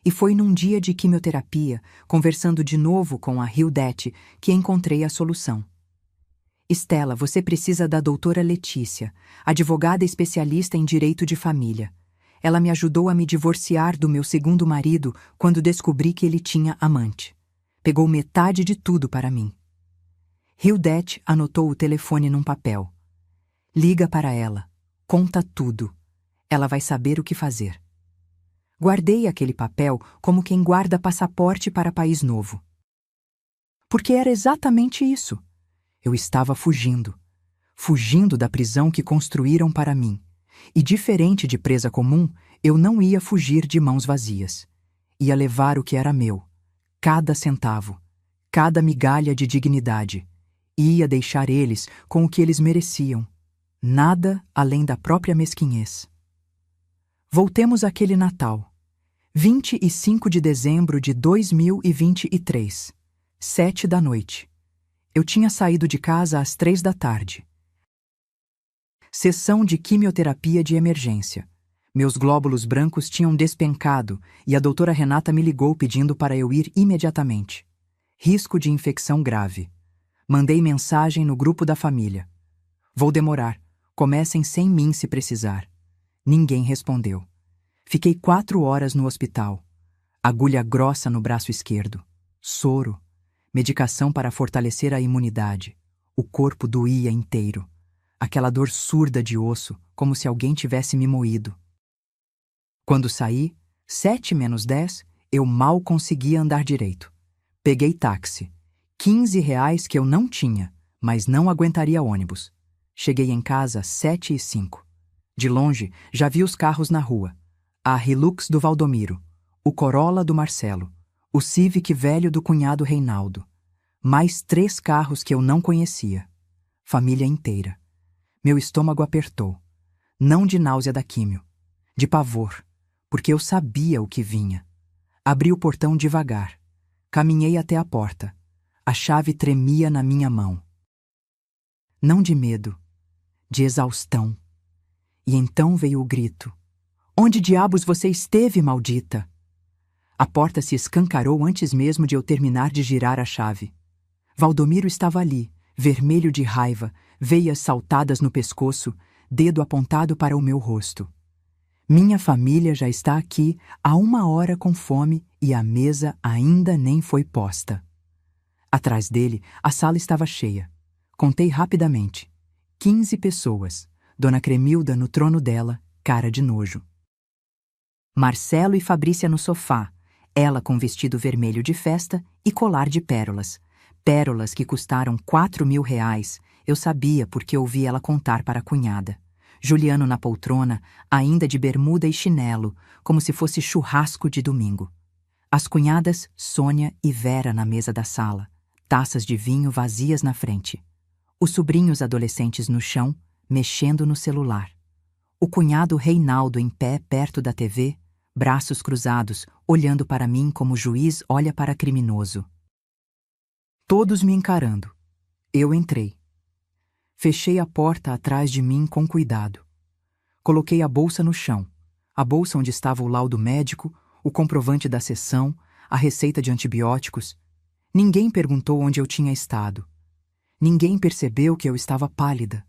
E foi num dia de quimioterapia, conversando de novo com a Hildete, que encontrei a solução. Estela, você precisa da doutora Letícia, advogada especialista em direito de família. Ela me ajudou a me divorciar do meu segundo marido quando descobri que ele tinha amante. Pegou metade de tudo para mim. Hildete anotou o telefone num papel. Liga para ela. Conta tudo. Ela vai saber o que fazer. Guardei aquele papel como quem guarda passaporte para país novo. Porque era exatamente isso. Eu estava fugindo. Fugindo da prisão que construíram para mim. E diferente de presa comum, eu não ia fugir de mãos vazias. Ia levar o que era meu. Cada centavo. Cada migalha de dignidade. E ia deixar eles com o que eles mereciam. Nada além da própria mesquinhez. Voltemos àquele Natal. 25 de dezembro de 2023. 7 da noite. Eu tinha saído de casa às 3 da tarde. Sessão de quimioterapia de emergência. Meus glóbulos brancos tinham despencado e a doutora Renata me ligou pedindo para eu ir imediatamente. Risco de infecção grave. Mandei mensagem no grupo da família. Vou demorar. Comecem sem mim se precisar. Ninguém respondeu. Fiquei 4 horas no hospital. Agulha grossa no braço esquerdo. Soro. Medicação para fortalecer a imunidade. O corpo doía inteiro. Aquela dor surda de osso, como se alguém tivesse me moído. Quando saí, 7 menos 10, eu mal conseguia andar direito. Peguei táxi. R$ 15 que eu não tinha, mas não aguentaria ônibus. Cheguei em casa às 7h05. De longe, já vi os carros na rua. A Hilux do Valdomiro, o Corolla do Marcelo, o Civic velho do cunhado Reinaldo. Mais 3 carros que eu não conhecia. Família inteira. Meu estômago apertou. Não de náusea da químio, de pavor, porque eu sabia o que vinha. Abri o portão devagar. Caminhei até a porta. A chave tremia na minha mão. Não de medo, de exaustão. E então veio o grito. Onde diabos você esteve, maldita? A porta se escancarou antes mesmo de eu terminar de girar a chave. Valdomiro estava ali, vermelho de raiva, veias saltadas no pescoço, dedo apontado para o meu rosto. Minha família já está aqui há 1 hora com fome e a mesa ainda nem foi posta. Atrás dele, a sala estava cheia. Contei rapidamente. 15 pessoas. Dona Cremilda no trono dela, cara de nojo. Marcelo e Fabrícia no sofá, ela com vestido vermelho de festa e colar de pérolas. Pérolas que custaram R$ 4.000, eu sabia porque ouvi ela contar para a cunhada. Juliano na poltrona, ainda de bermuda e chinelo, como se fosse churrasco de domingo. As cunhadas Sônia e Vera na mesa da sala, taças de vinho vazias na frente. Os sobrinhos adolescentes no chão, mexendo no celular. O cunhado Reinaldo em pé perto da TV, braços cruzados, olhando para mim como juiz olha para criminoso. Todos me encarando. Eu entrei. Fechei a porta atrás de mim com cuidado. Coloquei a bolsa no chão, a bolsa onde estava o laudo médico, o comprovante da sessão, a receita de antibióticos. Ninguém perguntou onde eu tinha estado. Ninguém percebeu que eu estava pálida,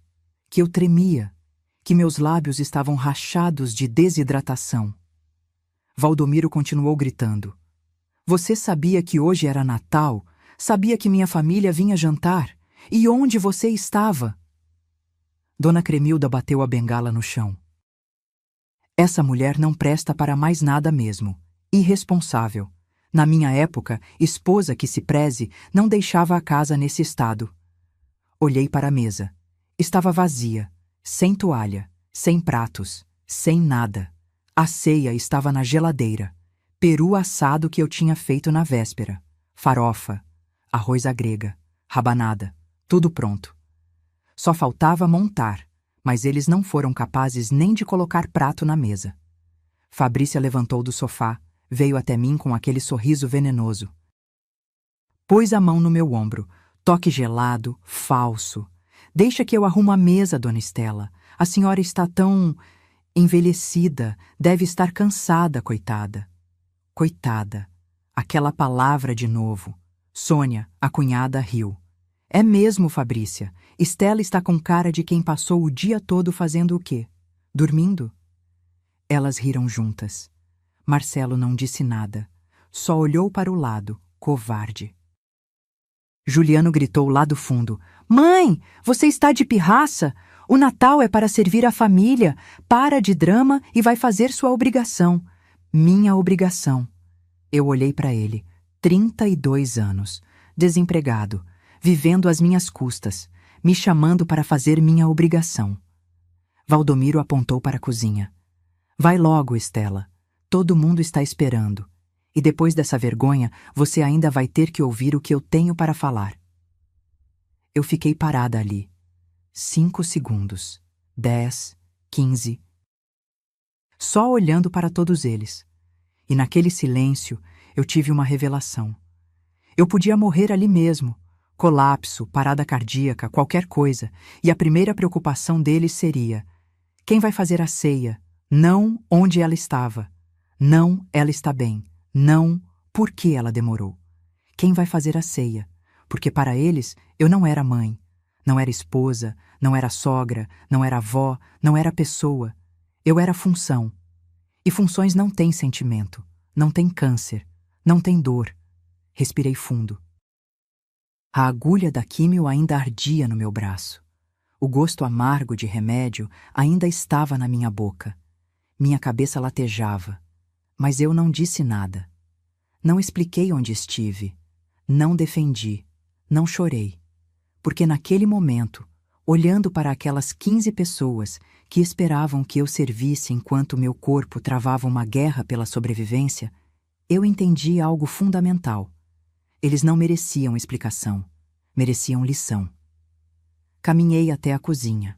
que eu tremia, que meus lábios estavam rachados de desidratação. Valdomiro continuou gritando. Você sabia que hoje era Natal? Sabia que minha família vinha jantar? E onde você estava? Dona Cremilda bateu a bengala no chão. Essa mulher não presta para mais nada mesmo. Irresponsável. Na minha época, esposa que se preze não deixava a casa nesse estado. Olhei para a mesa. Estava vazia, sem toalha, sem pratos, sem nada. A ceia estava na geladeira. Peru assado que eu tinha feito na véspera. Farofa, arroz à grega, rabanada, tudo pronto. Só faltava montar, mas eles não foram capazes nem de colocar prato na mesa. Fabrícia levantou do sofá, veio até mim com aquele sorriso venenoso. Pôs a mão no meu ombro, toque gelado, falso. Deixa que eu arrumo a mesa, dona Estela. A senhora está tão envelhecida, deve estar cansada, coitada. Coitada. Aquela palavra de novo. Sônia, a cunhada, riu. É mesmo, Fabrícia. Estela está com cara de quem passou o dia todo fazendo o quê? Dormindo? Elas riram juntas. Marcelo não disse nada. Só olhou para o lado, covarde. Juliano gritou lá do fundo. Mãe, você está de pirraça? O Natal é para servir a família. Para de drama e vai fazer sua obrigação. Minha obrigação. Eu olhei para ele. 32 anos. Desempregado. Vivendo às minhas custas. Me chamando para fazer minha obrigação. Valdomiro apontou para a cozinha. Vai logo, Estela. Todo mundo está esperando. E depois dessa vergonha, você ainda vai ter que ouvir o que eu tenho para falar. Eu fiquei parada ali. 5 segundos. 10, 15. Só olhando para todos eles. E naquele silêncio, eu tive uma revelação. Eu podia morrer ali mesmo. Colapso, parada cardíaca, qualquer coisa. E a primeira preocupação deles seria: quem vai fazer a ceia? Não onde ela estava. Não, ela está bem. Não, por que ela demorou. Quem vai fazer a ceia? porque para eles eu não era mãe, não era esposa, não era sogra, não era avó, não era pessoa. Eu era função. E funções não têm sentimento, não têm câncer, não têm dor. Respirei fundo. A agulha da químio ainda ardia no meu braço. O gosto amargo de remédio ainda estava na minha boca. Minha cabeça latejava, mas eu não disse nada. Não expliquei onde estive, não defendi, não chorei, porque naquele momento, olhando para aquelas 15 pessoas que esperavam que eu servisse enquanto meu corpo travava uma guerra pela sobrevivência, eu entendi algo fundamental. Eles não mereciam explicação, mereciam lição. Caminhei até a cozinha.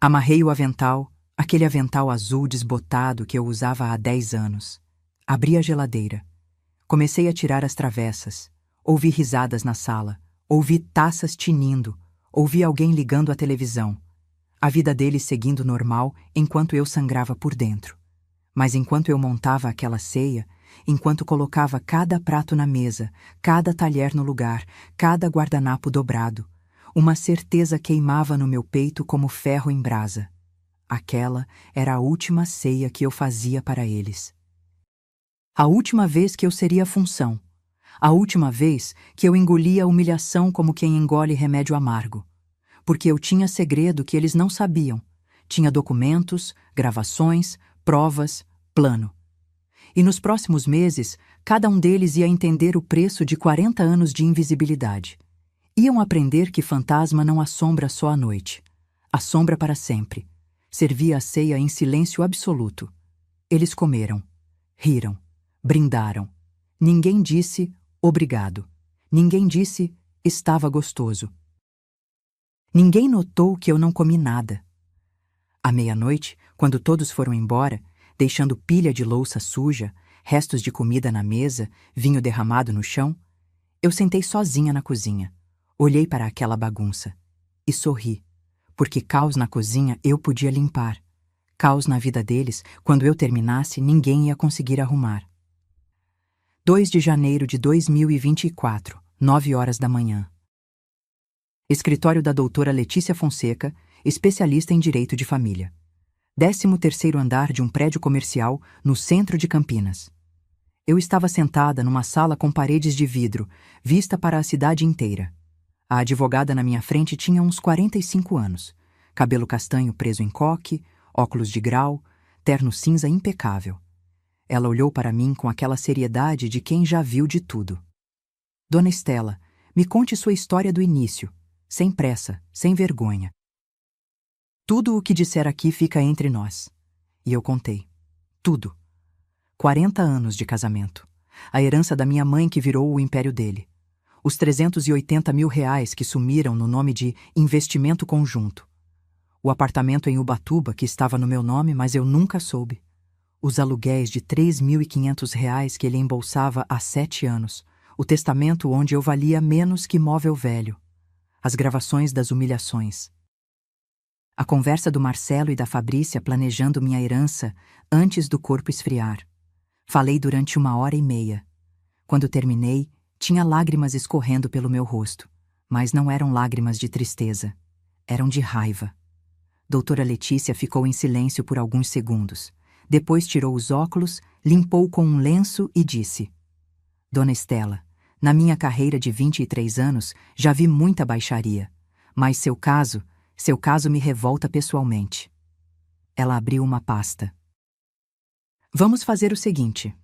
Amarrei o avental, aquele avental azul desbotado que eu usava há 10 anos. Abri a geladeira. Comecei a tirar as travessas. Ouvi risadas na sala. Ouvi taças tinindo. Ouvi alguém ligando a televisão. A vida deles seguindo normal enquanto eu sangrava por dentro. Mas enquanto eu montava aquela ceia, enquanto colocava cada prato na mesa, cada talher no lugar, cada guardanapo dobrado, uma certeza queimava no meu peito como ferro em brasa. Aquela era a última ceia que eu fazia para eles. A última vez que eu seria função. A última vez que eu engolia a humilhação como quem engole remédio amargo. Porque eu tinha segredo que eles não sabiam. Tinha documentos, gravações, provas, plano. E nos próximos meses, cada um deles ia entender o preço de 40 anos de invisibilidade. Iam aprender que fantasma não assombra só à noite. Assombra para sempre. Servia a ceia em silêncio absoluto. Eles comeram, riram, brindaram. Ninguém disse obrigado. Ninguém disse estava gostoso. Ninguém notou que eu não comi nada. À meia-noite, quando todos foram embora, deixando pilha de louça suja, restos de comida na mesa, vinho derramado no chão, eu sentei sozinha na cozinha. Olhei para aquela bagunça e sorri, porque caos na cozinha eu podia limpar. Caos na vida deles, quando eu terminasse, ninguém ia conseguir arrumar. 2 de janeiro de 2024, 9 horas da manhã. Escritório da doutora Letícia Fonseca, especialista em direito de família. 13º andar de um prédio comercial no centro de Campinas. Eu estava sentada numa sala com paredes de vidro, vista para a cidade inteira. A advogada na minha frente tinha uns 45 anos, cabelo castanho preso em coque, óculos de grau, terno cinza impecável. Ela olhou para mim com aquela seriedade de quem já viu de tudo. Dona Estela, me conte sua história do início, sem pressa, sem vergonha. Tudo o que disser aqui fica entre nós. E eu contei. Tudo. 40 anos de casamento. A herança da minha mãe que virou o império dele. Os 380 mil reais que sumiram no nome de investimento conjunto. O apartamento em Ubatuba que estava no meu nome, mas eu nunca soube. Os aluguéis de 3.500 reais que ele embolsava há 7 anos. O testamento onde eu valia menos que móvel velho. As gravações das humilhações. A conversa do Marcelo e da Fabrícia planejando minha herança antes do corpo esfriar. Falei durante 1h30. Quando terminei, tinha lágrimas escorrendo pelo meu rosto, mas não eram lágrimas de tristeza. Eram de raiva. Doutora Letícia ficou em silêncio por alguns segundos. Depois tirou os óculos, limpou com um lenço e disse: Dona Estela, na minha carreira de 23 anos, já vi muita baixaria, mas seu caso me revolta pessoalmente. Ela abriu uma pasta. Vamos fazer o seguinte.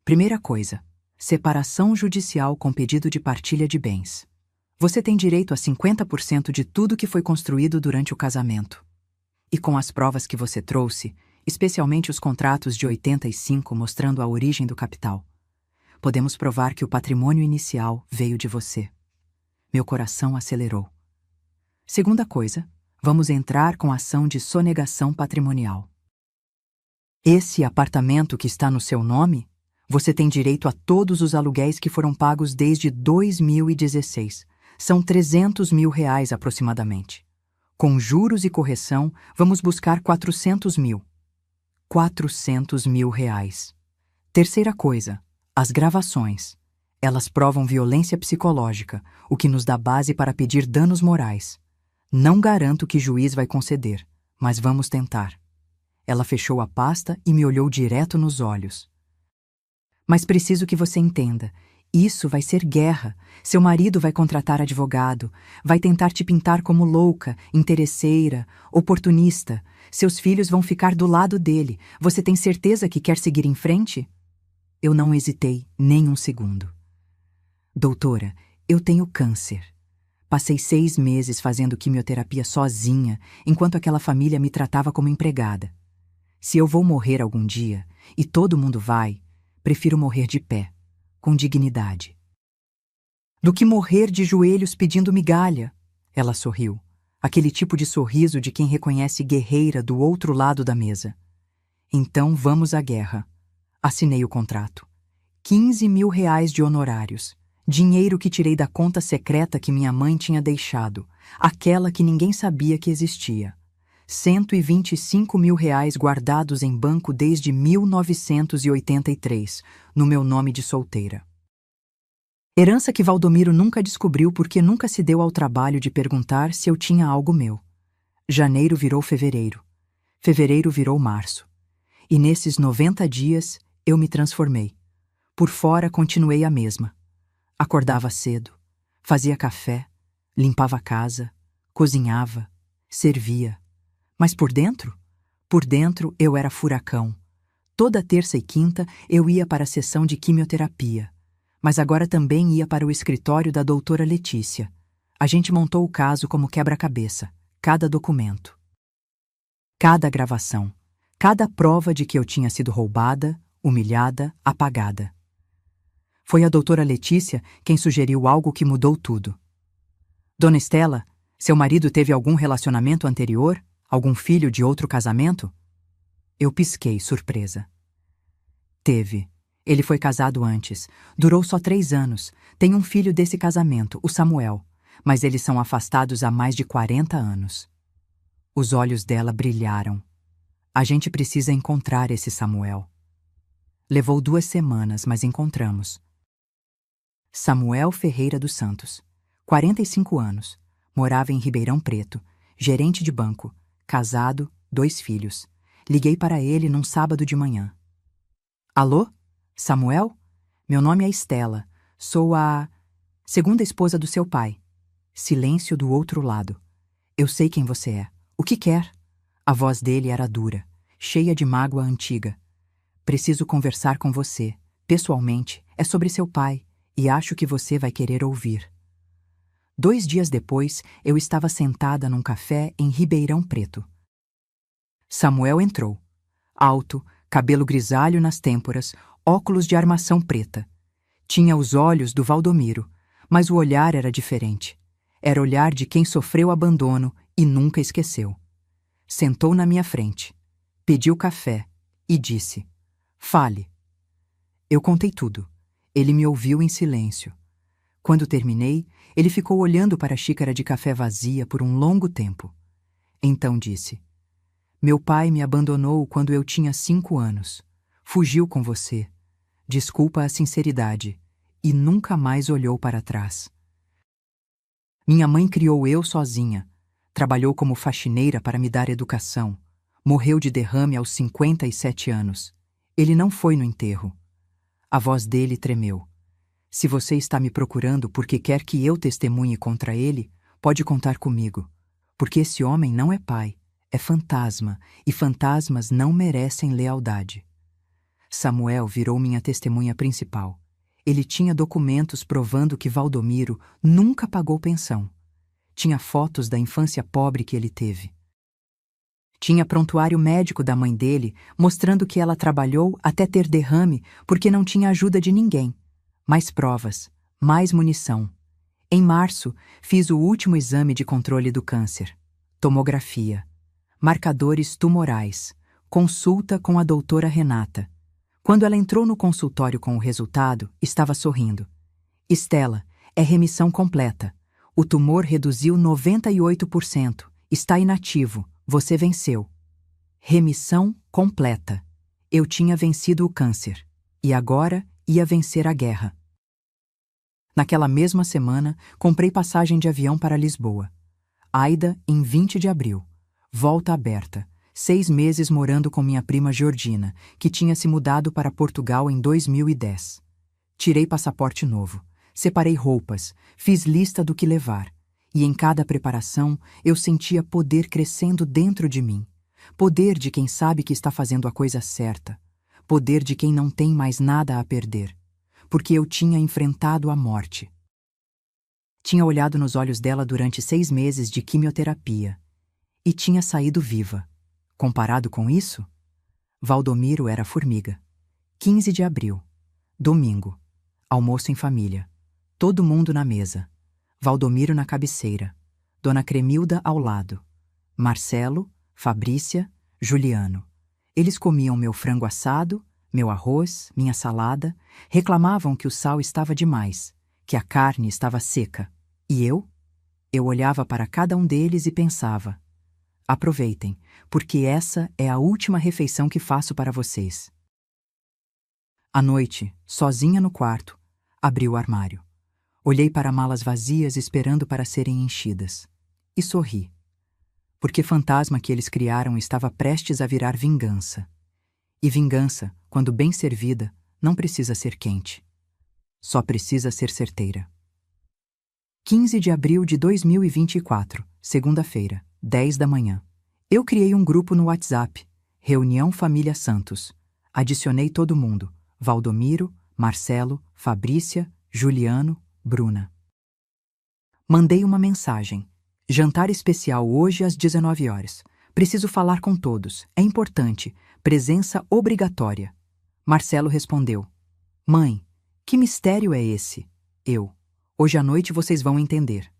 Primeira coisa, separação judicial com pedido de partilha de bens. Você tem direito a 50% de tudo que foi construído durante o casamento. E com as provas que você trouxe, especialmente os contratos de 85 mostrando a origem do capital, podemos provar que o patrimônio inicial veio de você. Meu coração acelerou. Segunda coisa, vamos entrar com ação de sonegação patrimonial. Esse apartamento que está no seu nome, você tem direito a todos os aluguéis que foram pagos desde 2016. São 300 mil reais aproximadamente. Com juros e correção, vamos buscar 400 mil. 400 mil reais. Terceira coisa, as gravações. Elas provam violência psicológica, o que nos dá base para pedir danos morais. Não garanto que o juiz vai conceder, mas vamos tentar. Ela fechou a pasta e me olhou direto nos olhos. Mas preciso que você entenda. Isso vai ser guerra. Seu marido vai contratar advogado, vai tentar te pintar como louca, interesseira, oportunista. Seus filhos vão ficar do lado dele. Você tem certeza que quer seguir em frente? Eu não hesitei nem um segundo. Doutora, eu tenho câncer. Passei 6 meses fazendo quimioterapia sozinha, enquanto aquela família me tratava como empregada. Se eu vou morrer algum dia, e todo mundo vai, prefiro morrer de pé, com dignidade. Do que morrer de joelhos pedindo migalha. Ela sorriu, aquele tipo de sorriso de quem reconhece guerreira do outro lado da mesa. Então vamos à guerra. Assinei o contrato. 15 mil reais de honorários. Dinheiro que tirei da conta secreta que minha mãe tinha deixado, aquela que ninguém sabia que existia. 125 mil reais guardados em banco desde 1983, no meu nome de solteira. Herança que Valdomiro nunca descobriu porque nunca se deu ao trabalho de perguntar se eu tinha algo meu. Janeiro virou fevereiro. Fevereiro virou março. E nesses 90 dias eu me transformei. Por fora continuei a mesma. Acordava cedo, fazia café, limpava a casa, cozinhava, servia. Mas por dentro? Por dentro eu era furacão. Toda terça e quinta eu ia para a sessão de quimioterapia. Mas agora também ia para o escritório da doutora Letícia. A gente montou o caso como quebra-cabeça, cada documento, cada gravação, cada prova de que eu tinha sido roubada, humilhada, apagada. Foi a doutora Letícia quem sugeriu algo que mudou tudo. Dona Estela, seu marido teve algum relacionamento anterior? Algum filho de outro casamento? Eu pisquei, surpresa. Teve. Ele foi casado antes. Durou só 3 anos. Tem um filho desse casamento, o Samuel. Mas eles são afastados há mais de 40 anos. Os olhos dela brilharam. A gente precisa encontrar esse Samuel. Levou 2 semanas, mas encontramos. Samuel Ferreira dos Santos, 45 anos, morava em Ribeirão Preto, gerente de banco, casado, 2 filhos. Liguei para ele num sábado de manhã. Alô? Samuel? Meu nome é Estela. Sou a segunda esposa do seu pai. Silêncio do outro lado. Eu sei quem você é. O que quer? A voz dele era dura, cheia de mágoa antiga. Preciso conversar com você, pessoalmente. É sobre seu pai. E acho que você vai querer ouvir. 2 dias depois, eu estava sentada num café em Ribeirão Preto. Samuel entrou. Alto, cabelo grisalho nas têmporas, óculos de armação preta. Tinha os olhos do Valdomiro, mas o olhar era diferente. Era olhar de quem sofreu abandono e nunca esqueceu. Sentou na minha frente, pediu café e disse: "Fale." Eu contei tudo. Ele me ouviu em silêncio. Quando terminei, ele ficou olhando para a xícara de café vazia por um longo tempo. Então disse: "Meu pai me abandonou quando eu tinha 5 anos. Fugiu com você. Desculpa a sinceridade." E nunca mais olhou para trás. Minha mãe criou eu sozinha. Trabalhou como faxineira para me dar educação. Morreu de derrame aos 57 anos. Ele não foi no enterro. A voz dele tremeu. Se você está me procurando porque quer que eu testemunhe contra ele, pode contar comigo. Porque esse homem não é pai, é fantasma, e fantasmas não merecem lealdade. Samuel virou minha testemunha principal. Ele tinha documentos provando que Valdomiro nunca pagou pensão. Tinha fotos da infância pobre que ele teve. Tinha prontuário médico da mãe dele, mostrando que ela trabalhou até ter derrame porque não tinha ajuda de ninguém. Mais provas, mais munição. Em março, fiz o último exame de controle do câncer. Tomografia. Marcadores tumorais. Consulta com a doutora Renata. Quando ela entrou no consultório com o resultado, estava sorrindo. "Estela, é remissão completa. O tumor reduziu 98%. Está inativo. Você venceu." Remissão completa. Eu tinha vencido o câncer. E agora ia vencer a guerra. Naquela mesma semana, comprei passagem de avião para Lisboa. Aida, em 20 de abril. Volta aberta. 6 meses morando com minha prima Georgina, que tinha se mudado para Portugal em 2010. Tirei passaporte novo. Separei roupas. Fiz lista do que levar. E em cada preparação, eu sentia poder crescendo dentro de mim. Poder de quem sabe que está fazendo a coisa certa. Poder de quem não tem mais nada a perder. Porque eu tinha enfrentado a morte. Tinha olhado nos olhos dela durante 6 meses de quimioterapia. E tinha saído viva. Comparado com isso, Valdomiro era formiga. 15 de abril. Domingo. Almoço em família. Todo mundo na mesa. Valdomiro na cabeceira. Dona Cremilda ao lado. Marcelo, Fabrícia, Juliano. Eles comiam meu frango assado, meu arroz, minha salada, reclamavam que o sal estava demais, que a carne estava seca. E eu? Eu olhava para cada um deles e pensava: aproveitem, porque essa é a última refeição que faço para vocês. À noite, sozinha no quarto, abri o armário. Olhei para malas vazias esperando para serem enchidas. E sorri. Porque fantasma que eles criaram estava prestes a virar vingança. E vingança, quando bem servida, não precisa ser quente. Só precisa ser certeira. 15 de abril de 2024, segunda-feira, 10 da manhã. Eu criei um grupo no WhatsApp, Reunião Família Santos. Adicionei todo mundo, Valdomiro, Marcelo, Fabrícia, Juliano, Bruna. Mandei uma mensagem. Jantar especial hoje às 19 horas. Preciso falar com todos. É importante. Presença obrigatória. Marcelo respondeu: Mãe, que mistério é esse? Eu: hoje à noite vocês vão entender.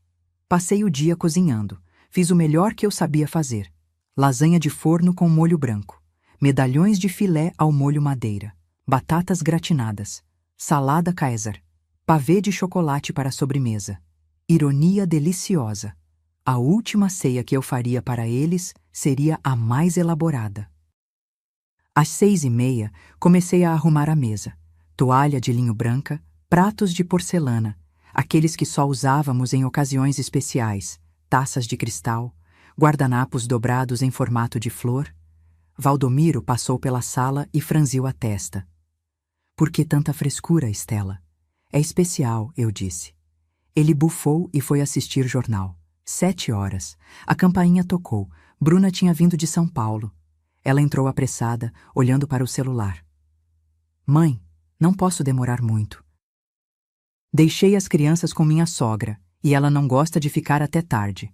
Passei o dia cozinhando. Fiz o melhor que eu sabia fazer. Lasanha de forno com molho branco. Medalhões de filé ao molho madeira. Batatas gratinadas. Salada Caesar. Pavê de chocolate para a sobremesa. Ironia deliciosa. A última ceia que eu faria para eles seria a mais elaborada. Às 6h30, comecei a arrumar a mesa. Toalha de linho branca, pratos de porcelana, aqueles que só usávamos em ocasiões especiais, taças de cristal, guardanapos dobrados em formato de flor. Valdomiro passou pela sala e franziu a testa. Por que tanta frescura, Estela? É especial, eu disse. Ele bufou e foi assistir jornal. 7 horas. A campainha tocou. Bruna tinha vindo de São Paulo. Ela entrou apressada, olhando para o celular. Mãe, não posso demorar muito. Deixei as crianças com minha sogra, e ela não gosta de ficar até tarde.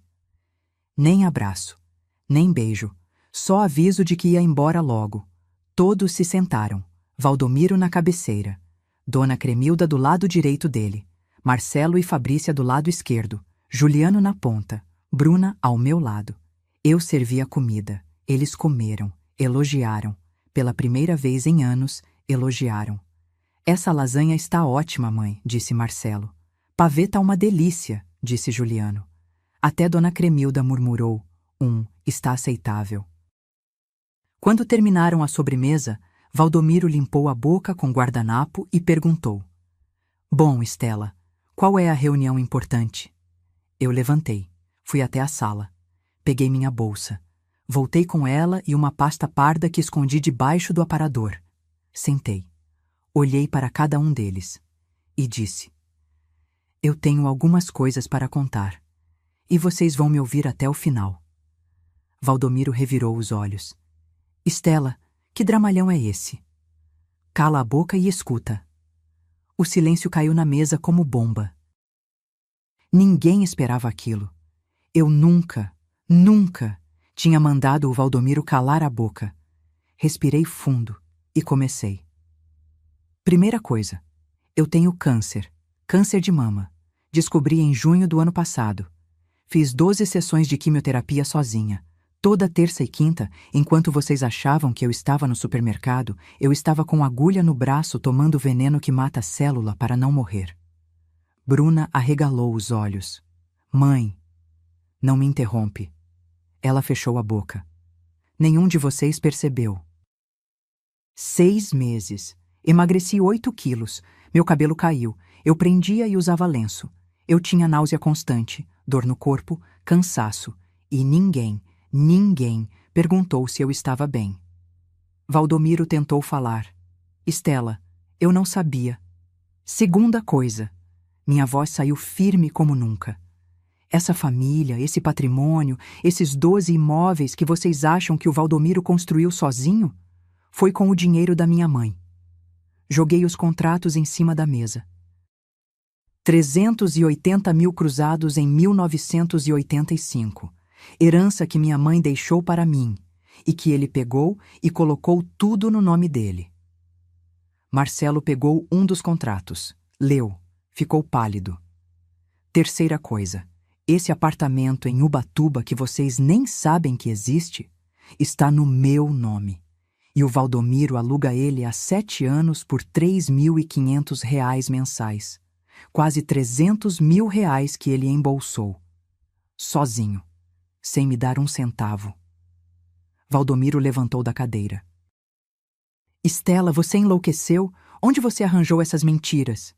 Nem abraço, nem beijo, só aviso de que ia embora logo. Todos se sentaram. Valdomiro na cabeceira. Dona Cremilda do lado direito dele. Marcelo e Fabrícia do lado esquerdo. Juliano na ponta. Bruna ao meu lado. Eu servi a comida. Eles comeram. Elogiaram. Pela primeira vez em anos, elogiaram. Essa lasanha está ótima, mãe, disse Marcelo. Pavê tá uma delícia, disse Juliano. Até Dona Cremilda murmurou: está aceitável. Quando terminaram a sobremesa, Valdomiro limpou a boca com guardanapo e perguntou: Bom, Estela, qual é a reunião importante? Eu levantei, fui até a sala. Peguei minha bolsa. Voltei com ela e uma pasta parda que escondi debaixo do aparador. Sentei. Olhei para cada um deles. E disse: Eu tenho algumas coisas para contar. E vocês vão me ouvir até o final. Valdomiro revirou os olhos. Estela, que dramalhão é esse? Cala a boca e escuta. O silêncio caiu na mesa como bomba. Ninguém esperava aquilo. Eu nunca tinha mandado o Valdomiro calar a boca. Respirei fundo e comecei. Primeira coisa, eu tenho câncer de mama. Descobri em junho do ano passado. Fiz 12 sessões de quimioterapia sozinha. Toda terça e quinta, enquanto vocês achavam que eu estava no supermercado, eu estava com agulha no braço tomando veneno que mata a célula para não morrer. Bruna arregalou os olhos. Mãe, não me interrompe. Ela fechou a boca. Nenhum de vocês percebeu. 6 meses. Emagreci 8 quilos. Meu cabelo caiu. Eu prendia e usava lenço. Eu tinha náusea constante, dor no corpo, cansaço. E ninguém perguntou se eu estava bem. Valdomiro tentou falar. Estela, eu não sabia. Segunda coisa. Minha voz saiu firme como nunca. Essa família, esse patrimônio, esses 12 imóveis que vocês acham que o Valdomiro construiu sozinho, foi com o dinheiro da minha mãe. Joguei os contratos em cima da mesa. 380 mil cruzados em 1985. Herança que minha mãe deixou para mim e que ele pegou e colocou tudo no nome dele. Marcelo pegou um dos contratos, leu, ficou pálido. Terceira coisa, esse apartamento em Ubatuba que vocês nem sabem que existe, está no meu nome. E o Valdomiro aluga ele há 7 anos por R$ 3.500 mensais. Quase R$ 300 mil que ele embolsou. Sozinho, sem me dar um centavo. Valdomiro levantou da cadeira. Estela, você enlouqueceu? Onde você arranjou essas mentiras?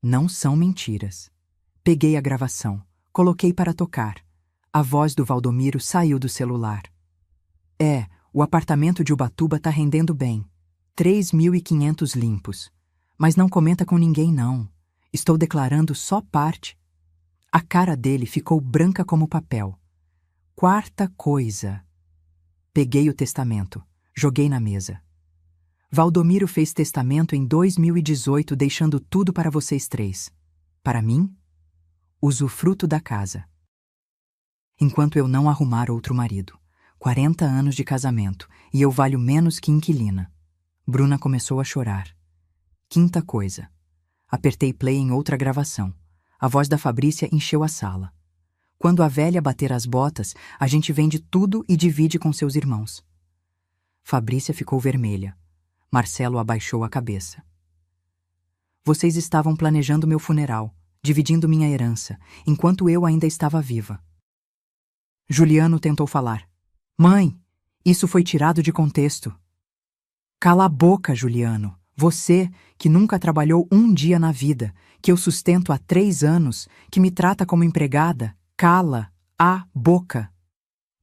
Não são mentiras. Peguei a gravação, coloquei para tocar. A voz do Valdomiro saiu do celular. O apartamento de Ubatuba tá rendendo bem. 3.500 limpos. Mas não comenta com ninguém, não. Estou declarando só parte. A cara dele ficou branca como papel. Quarta coisa. Peguei o testamento, joguei na mesa. Valdomiro fez testamento em 2018, deixando tudo para vocês 3. Para mim, usufruto da casa. Enquanto eu não arrumar outro marido. 40 anos de casamento, e eu valho menos que inquilina. Bruna começou a chorar. Quinta coisa. Apertei play em outra gravação. A voz da Fabrícia encheu a sala. Quando a velha bater as botas, a gente vende tudo e divide com seus irmãos. Fabrícia ficou vermelha. Marcelo abaixou a cabeça. Vocês estavam planejando meu funeral, dividindo minha herança, enquanto eu ainda estava viva. Juliano tentou falar. Mãe, isso foi tirado de contexto. Cala a boca, Juliano. Você, que nunca trabalhou um dia na vida, que eu sustento há 3 anos, que me trata como empregada, cala a boca.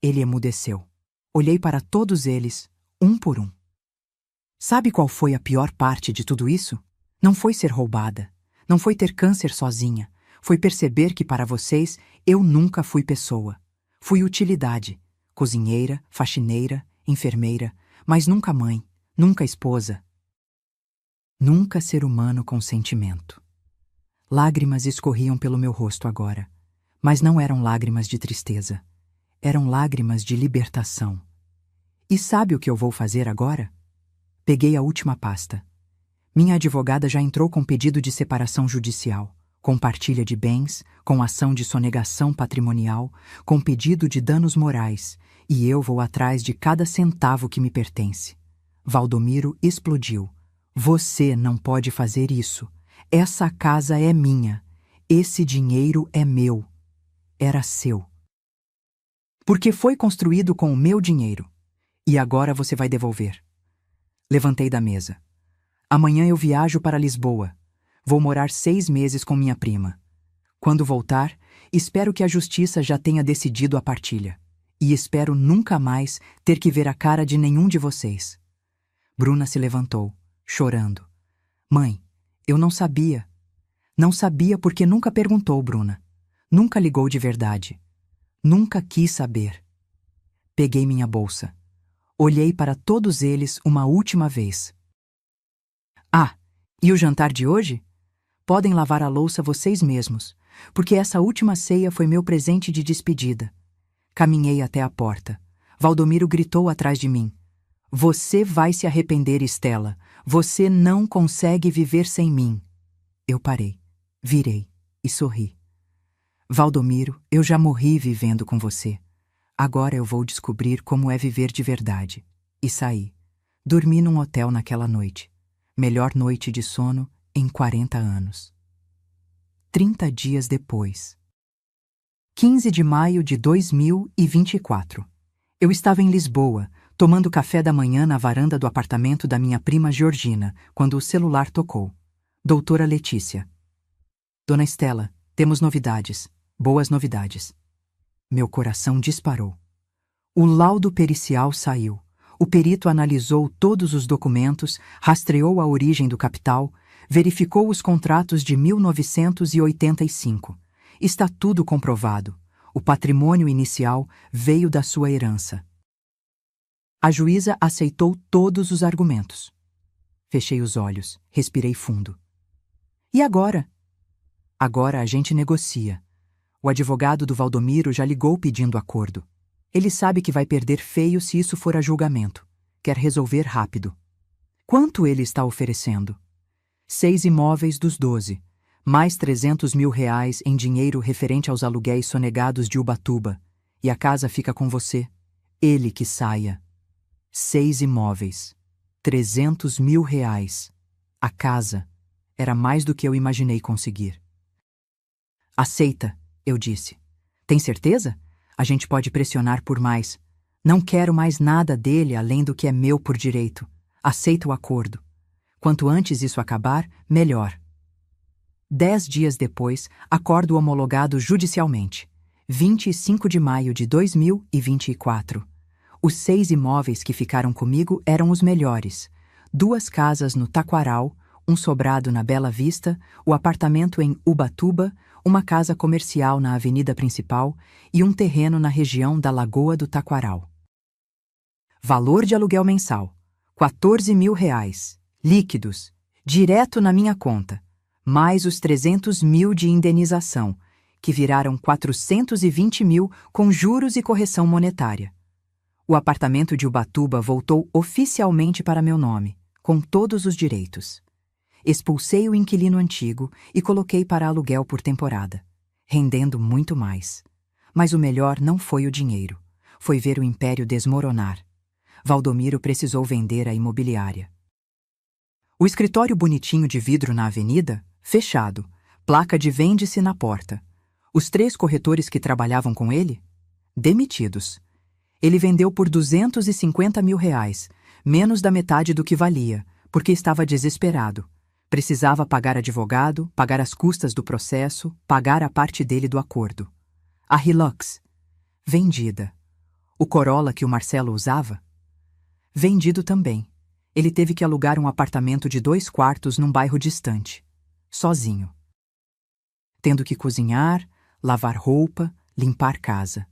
Ele emudeceu. Olhei para todos eles, um por um. Sabe qual foi a pior parte de tudo isso? Não foi ser roubada. Não foi ter câncer sozinha. Foi perceber que para vocês eu nunca fui pessoa. Fui utilidade. Cozinheira, faxineira, enfermeira, mas nunca mãe, nunca esposa. Nunca ser humano com sentimento. Lágrimas escorriam pelo meu rosto agora, mas não eram lágrimas de tristeza. Eram lágrimas de libertação. E sabe o que eu vou fazer agora? Peguei a última pasta. Minha advogada já entrou com pedido de separação judicial, com partilha de bens, com ação de sonegação patrimonial, com pedido de danos morais, e eu vou atrás de cada centavo que me pertence. Valdomiro explodiu. Você não pode fazer isso. Essa casa é minha. Esse dinheiro é meu. Era seu. Porque foi construído com o meu dinheiro. E agora você vai devolver. Levantei da mesa. Amanhã eu viajo para Lisboa. Vou morar 6 meses com minha prima. Quando voltar, espero que a justiça já tenha decidido a partilha. E espero nunca mais ter que ver a cara de nenhum de vocês. Bruna se levantou, chorando. Mãe, eu não sabia. Não sabia porque nunca perguntou, Bruna. Nunca ligou de verdade. Nunca quis saber. Peguei minha bolsa. Olhei para todos eles uma última vez. E o jantar de hoje? Podem lavar a louça vocês mesmos, porque essa última ceia foi meu presente de despedida. Caminhei até a porta. Valdomiro gritou atrás de mim. Você vai se arrepender, Estela. Você não consegue viver sem mim. Eu parei, virei e sorri. Valdomiro, eu já morri vivendo com você. Agora eu vou descobrir como é viver de verdade. E saí. Dormi num hotel naquela noite. Melhor noite de sono em 40 anos. 30 dias depois. 15 de maio de 2024. Eu estava em Lisboa, tomando café da manhã na varanda do apartamento da minha prima Georgina, quando o celular tocou. Doutora Letícia. Dona Estela, temos novidades. Boas novidades. Meu coração disparou. O laudo pericial saiu. O perito analisou todos os documentos, rastreou a origem do capital, verificou os contratos de 1985. Está tudo comprovado. O patrimônio inicial veio da sua herança. A juíza aceitou todos os argumentos. Fechei os olhos, respirei fundo. E agora? Agora a gente negocia. O advogado do Valdomiro já ligou pedindo acordo. Ele sabe que vai perder feio se isso for a julgamento. Quer resolver rápido. Quanto ele está oferecendo? 6 imóveis dos 12, mais R$300 mil em dinheiro referente aos aluguéis sonegados de Ubatuba. E a casa fica com você. Ele que saia. 6 imóveis. R$300 mil. A casa era mais do que eu imaginei conseguir. Aceita, eu disse. Tem certeza? A gente pode pressionar por mais. Não quero mais nada dele além do que é meu por direito. Aceita o acordo. Quanto antes isso acabar, melhor. 10 dias depois, acordo homologado judicialmente. 25 de maio de 2024. Os 6 imóveis que ficaram comigo eram os melhores. 2 casas no Taquaral, um sobrado na Bela Vista, o apartamento em Ubatuba, uma casa comercial na avenida principal e um terreno na região da Lagoa do Taquaral. Valor de aluguel mensal: R$14 mil, líquidos, direto na minha conta, mais os 300 mil de indenização, que viraram 420 mil com juros e correção monetária. O apartamento de Ubatuba voltou oficialmente para meu nome, com todos os direitos. Expulsei o inquilino antigo e coloquei para aluguel por temporada, rendendo muito mais. Mas o melhor não foi o dinheiro, foi ver o império desmoronar. Valdomiro precisou vender a imobiliária. O escritório bonitinho de vidro na avenida, fechado, placa de vende-se na porta. Os 3 corretores que trabalhavam com ele, demitidos. Ele vendeu por R$250 mil, menos da metade do que valia, porque estava desesperado. Precisava pagar advogado, pagar as custas do processo, pagar a parte dele do acordo. A Hilux, vendida. O Corolla que o Marcelo usava, vendido também. Ele teve que alugar um apartamento de 2 quartos num bairro distante, sozinho. Tendo que cozinhar, lavar roupa, limpar casa.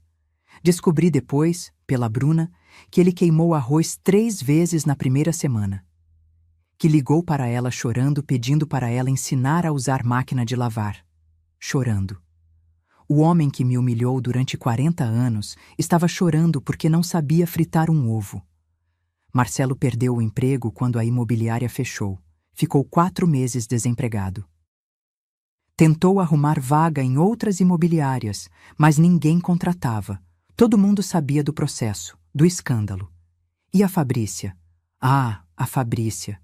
Descobri depois, pela Bruna, que ele queimou arroz 3 vezes na primeira semana. Que ligou para ela chorando, pedindo para ela ensinar a usar máquina de lavar. Chorando. O homem que me humilhou durante 40 anos estava chorando porque não sabia fritar um ovo. Marcelo perdeu o emprego quando a imobiliária fechou. Ficou 4 meses desempregado. Tentou arrumar vaga em outras imobiliárias, mas ninguém contratava. Todo mundo sabia do processo, do escândalo. E a Fabrícia? Ah, a Fabrícia.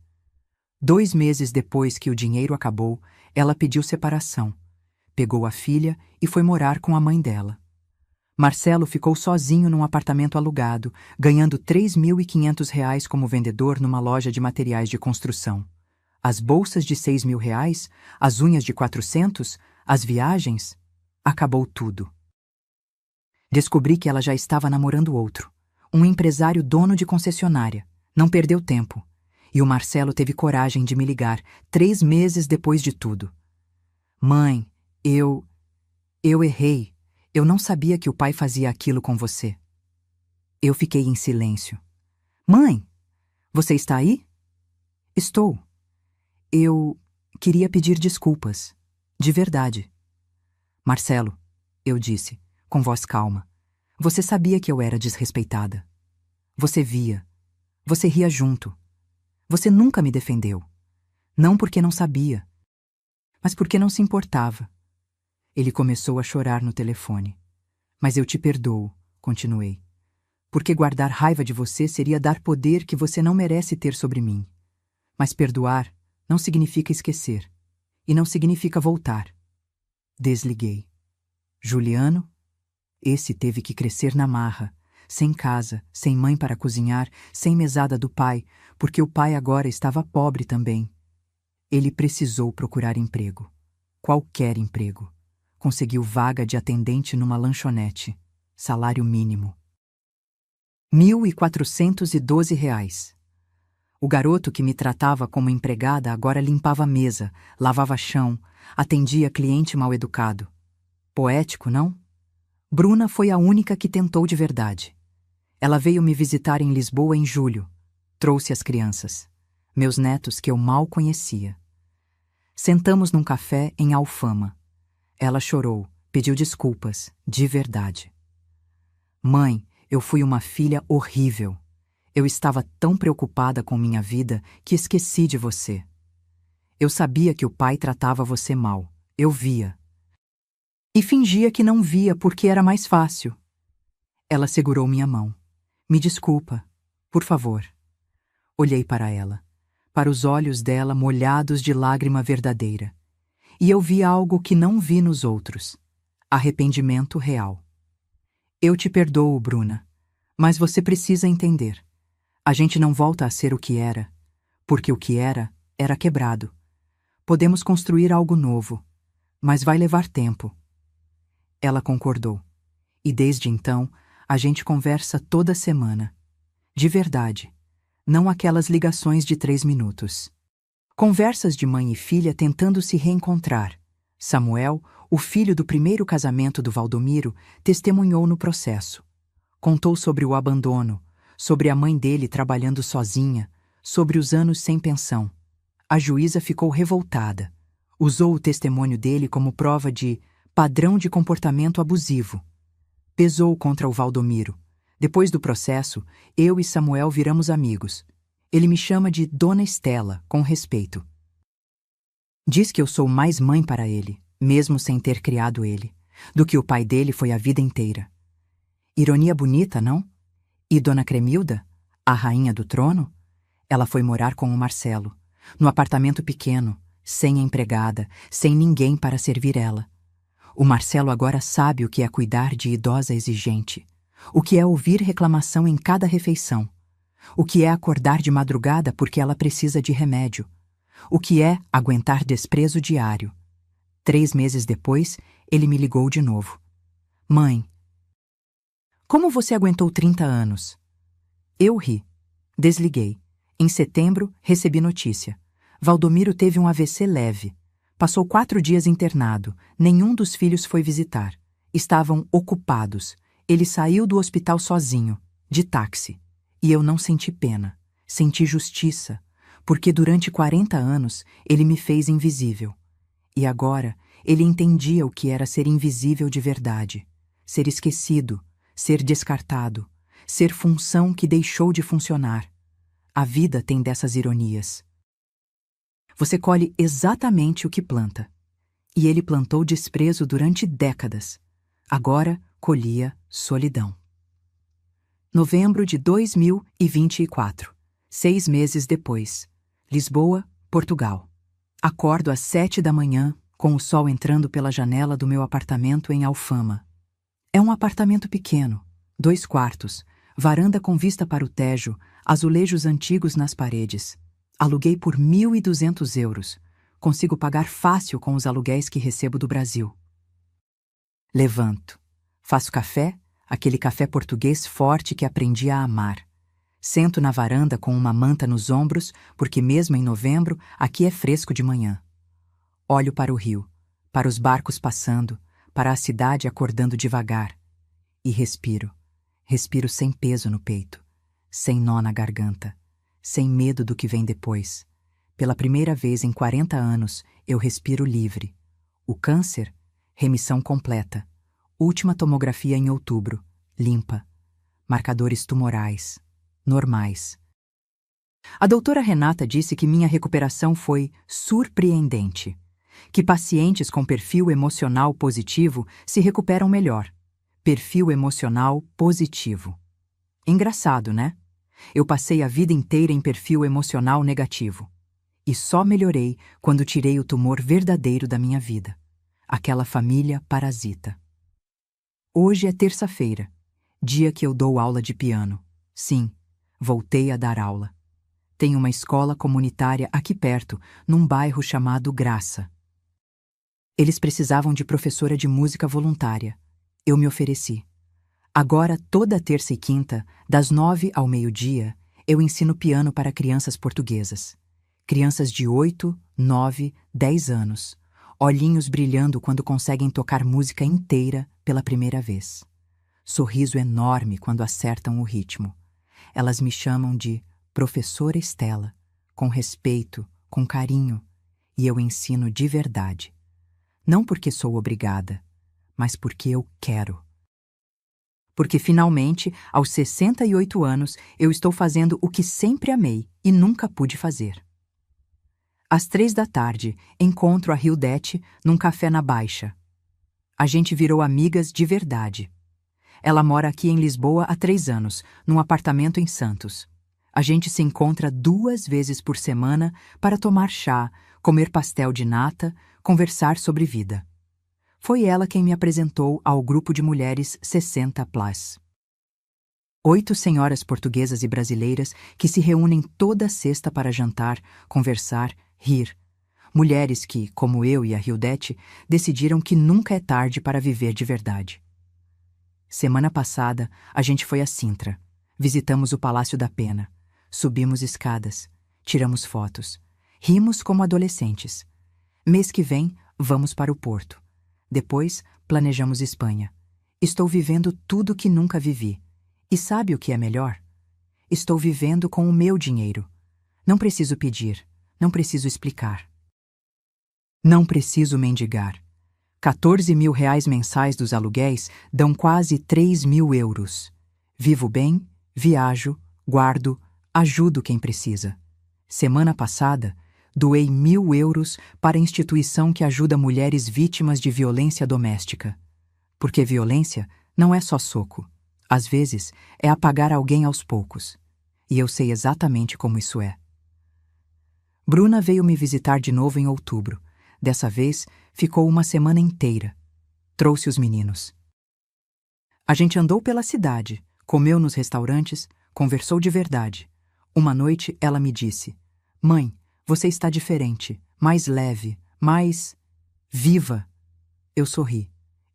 2 meses depois que o dinheiro acabou, ela pediu separação. Pegou a filha e foi morar com a mãe dela. Marcelo ficou sozinho num apartamento alugado, ganhando R$3.500 como vendedor numa loja de materiais de construção. As bolsas de R$6 mil, as unhas de 400, as viagens, acabou tudo. Descobri que ela já estava namorando outro, um empresário dono de concessionária. Não perdeu tempo. E o Marcelo teve coragem de me ligar 3 meses depois de tudo. Mãe, eu errei. Eu não sabia que o pai fazia aquilo com você. Eu fiquei em silêncio. Mãe, você está aí? Estou. Eu queria pedir desculpas. De verdade. Marcelo, eu disse, com voz calma. Você sabia que eu era desrespeitada. Você via. Você ria junto. Você nunca me defendeu. Não porque não sabia, mas porque não se importava. Ele começou a chorar no telefone. Mas eu te perdoo, continuei. Porque guardar raiva de você seria dar poder que você não merece ter sobre mim. Mas perdoar não significa esquecer. E não significa voltar. Desliguei. Juliano? Esse teve que crescer na marra. Sem casa, sem mãe para cozinhar, sem mesada do pai, porque o pai agora estava pobre também. Ele precisou procurar emprego. Qualquer emprego. Conseguiu vaga de atendente numa lanchonete. Salário mínimo. R$ 1.412. O garoto que me tratava como empregada agora limpava a mesa, lavava chão, atendia cliente mal-educado. Poético, não? Bruna foi a única que tentou de verdade. Ela veio me visitar em Lisboa em julho. Trouxe as crianças, meus netos que eu mal conhecia. Sentamos num café em Alfama. Ela chorou, pediu desculpas, de verdade. Mãe, eu fui uma filha horrível. Eu estava tão preocupada com minha vida que esqueci de você. Eu sabia que o pai tratava você mal. Eu via. E fingia que não via porque era mais fácil. Ela segurou minha mão. Me desculpa, por favor. Olhei para ela, para os olhos dela molhados de lágrima verdadeira. E eu vi algo que não vi nos outros. Arrependimento real. Eu te perdoo, Bruna, mas você precisa entender. A gente não volta a ser o que era, porque o que era quebrado. Podemos construir algo novo, mas vai levar tempo. Ela concordou. E desde então, a gente conversa toda semana. De verdade. Não aquelas ligações de 3 minutos. Conversas de mãe e filha tentando se reencontrar. Samuel, o filho do primeiro casamento do Valdomiro, testemunhou no processo. Contou sobre o abandono, sobre a mãe dele trabalhando sozinha, sobre os anos sem pensão. A juíza ficou revoltada. Usou o testemunho dele como prova de padrão de comportamento abusivo. Pesou contra o Valdomiro. Depois do processo, eu e Samuel viramos amigos. Ele me chama de Dona Estela, com respeito. Diz que eu sou mais mãe para ele, mesmo sem ter criado ele, do que o pai dele foi a vida inteira. Ironia bonita, não? E Dona Cremilda, a rainha do trono? Ela foi morar com o Marcelo, no apartamento pequeno, sem empregada, sem ninguém para servir ela. O Marcelo agora sabe o que é cuidar de idosa exigente, o que é ouvir reclamação em cada refeição, o que é acordar de madrugada porque ela precisa de remédio, o que é aguentar desprezo diário. 3 meses depois, ele me ligou de novo. Mãe, como você aguentou 30 anos? Eu ri. Desliguei. Em setembro, recebi notícia. Valdomiro teve um AVC leve. Passou 4 dias internado. Nenhum dos filhos foi visitar. Estavam ocupados. Ele saiu do hospital sozinho, de táxi. E eu não senti pena. Senti justiça. Porque durante 40 anos, ele me fez invisível. E agora, ele entendia o que era ser invisível de verdade. Ser esquecido. Ser descartado. Ser função que deixou de funcionar. A vida tem dessas ironias. Você colhe exatamente o que planta. E ele plantou desprezo durante décadas. Agora colhia solidão. Novembro de 2024. 6 meses depois. Lisboa, Portugal. Acordo às 7 da manhã, com o sol entrando pela janela do meu apartamento em Alfama. É um apartamento pequeno, 2 quartos, varanda com vista para o Tejo, azulejos antigos nas paredes. Aluguei por 1.200 euros. Consigo pagar fácil com os aluguéis que recebo do Brasil. Levanto. Faço café, aquele café português forte que aprendi a amar. Sento na varanda com uma manta nos ombros, porque mesmo em novembro, aqui é fresco de manhã. Olho para o rio, para os barcos passando, para a cidade acordando devagar. E respiro. Respiro sem peso no peito, sem nó na garganta, sem medo do que vem depois. Pela primeira vez em 40 anos, eu respiro livre. O câncer? Remissão completa. Última tomografia em outubro. Limpa. Marcadores tumorais. Normais. A doutora Renata disse que minha recuperação foi surpreendente. Que pacientes com perfil emocional positivo se recuperam melhor. Perfil emocional positivo. Engraçado, né? Eu passei a vida inteira em perfil emocional negativo. E só melhorei quando tirei o tumor verdadeiro da minha vida. Aquela família parasita. Hoje é terça-feira, dia que eu dou aula de piano. Sim, voltei a dar aula. Tem uma escola comunitária aqui perto, num bairro chamado Graça. Eles precisavam de professora de música voluntária. Eu me ofereci. Agora, toda terça e quinta, das 9 ao meio-dia, eu ensino piano para crianças portuguesas. Crianças de 8, 9, 10 anos. Olhinhos brilhando quando conseguem tocar música inteira pela primeira vez. Sorriso enorme quando acertam o ritmo. Elas me chamam de Professora Estela, com respeito, com carinho, e eu ensino de verdade. Não porque sou obrigada, mas porque eu quero. Porque finalmente, aos 68 anos, eu estou fazendo o que sempre amei e nunca pude fazer. Às 3 da tarde, encontro a Hildete num café na Baixa. A gente virou amigas de verdade. Ela mora aqui em Lisboa há 3 anos, num apartamento em Santos. A gente se encontra 2 vezes por semana para tomar chá, comer pastel de nata, conversar sobre vida. Foi ela quem me apresentou ao grupo de mulheres 60+. 8 senhoras portuguesas e brasileiras que se reúnem toda sexta para jantar, conversar, rir. Mulheres que, como eu e a Hildete, decidiram que nunca é tarde para viver de verdade. Semana passada, a gente foi a Sintra. Visitamos o Palácio da Pena. Subimos escadas. Tiramos fotos. Rimos como adolescentes. Mês que vem, vamos para o Porto. Depois, planejamos Espanha. Estou vivendo tudo que nunca vivi. E sabe o que é melhor? Estou vivendo com o meu dinheiro. Não preciso pedir. Não preciso explicar. Não preciso mendigar. 14 mil reais mensais dos aluguéis dão quase 3 mil euros. Vivo bem, viajo, guardo, ajudo quem precisa. Semana passada, doei 1.000 euros para a instituição que ajuda mulheres vítimas de violência doméstica. Porque violência não é só soco. Às vezes, é apagar alguém aos poucos. E eu sei exatamente como isso é. Bruna veio me visitar de novo em outubro. Dessa vez, ficou uma semana inteira. Trouxe os meninos. A gente andou pela cidade, comeu nos restaurantes, conversou de verdade. Uma noite, ela me disse: "Mãe, você está diferente, mais leve, mais viva." Eu sorri.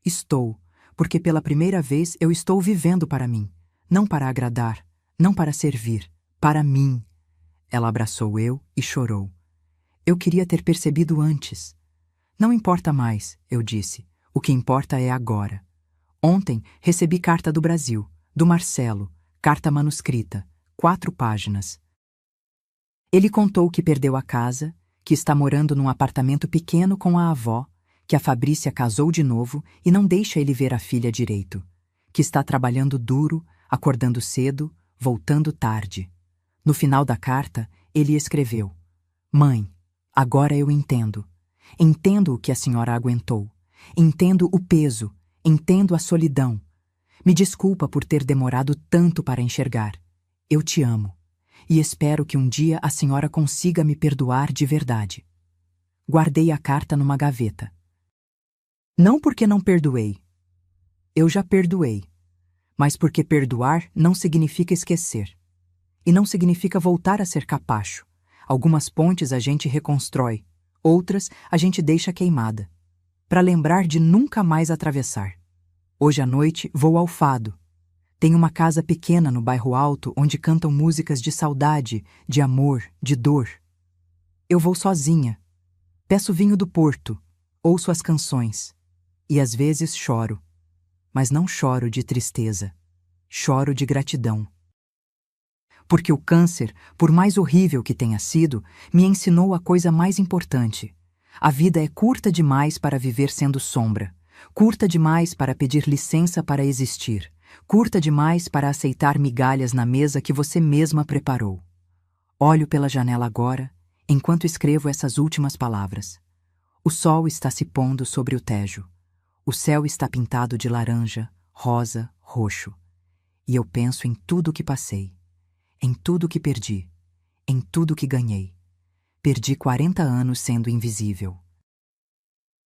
Estou, porque pela primeira vez eu estou vivendo para mim. Não para agradar, não para servir, para mim. Ela abraçou eu e chorou. Eu queria ter percebido antes. Não importa mais, eu disse. O que importa é agora. Ontem recebi carta do Brasil, do Marcelo, carta manuscrita, 4 páginas. Ele contou que perdeu a casa, que está morando num apartamento pequeno com a avó, que a Fabrícia casou de novo e não deixa ele ver a filha direito, que está trabalhando duro, acordando cedo, voltando tarde. No final da carta, ele escreveu: "Mãe, agora eu entendo. Entendo o que a senhora aguentou. Entendo o peso. Entendo a solidão. Me desculpa por ter demorado tanto para enxergar. Eu te amo. E espero que um dia a senhora consiga me perdoar de verdade." Guardei a carta numa gaveta. Não porque não perdoei. Eu já perdoei. Mas porque perdoar não significa esquecer. E não significa voltar a ser capacho. Algumas pontes a gente reconstrói, outras a gente deixa queimada, para lembrar de nunca mais atravessar. Hoje à noite vou ao Fado. Tem uma casa pequena no bairro Alto onde cantam músicas de saudade, de amor, de dor. Eu vou sozinha. Peço vinho do Porto, ouço as canções. E às vezes choro. Mas não choro de tristeza. Choro de gratidão. Porque o câncer, por mais horrível que tenha sido, me ensinou a coisa mais importante. A vida é curta demais para viver sendo sombra. Curta demais para pedir licença para existir. Curta demais para aceitar migalhas na mesa que você mesma preparou. Olho pela janela agora, enquanto escrevo essas últimas palavras. O sol está se pondo sobre o Tejo. O céu está pintado de laranja, rosa, roxo. E eu penso em tudo o que passei. Em tudo que perdi. Em tudo que ganhei. Perdi 40 anos sendo invisível.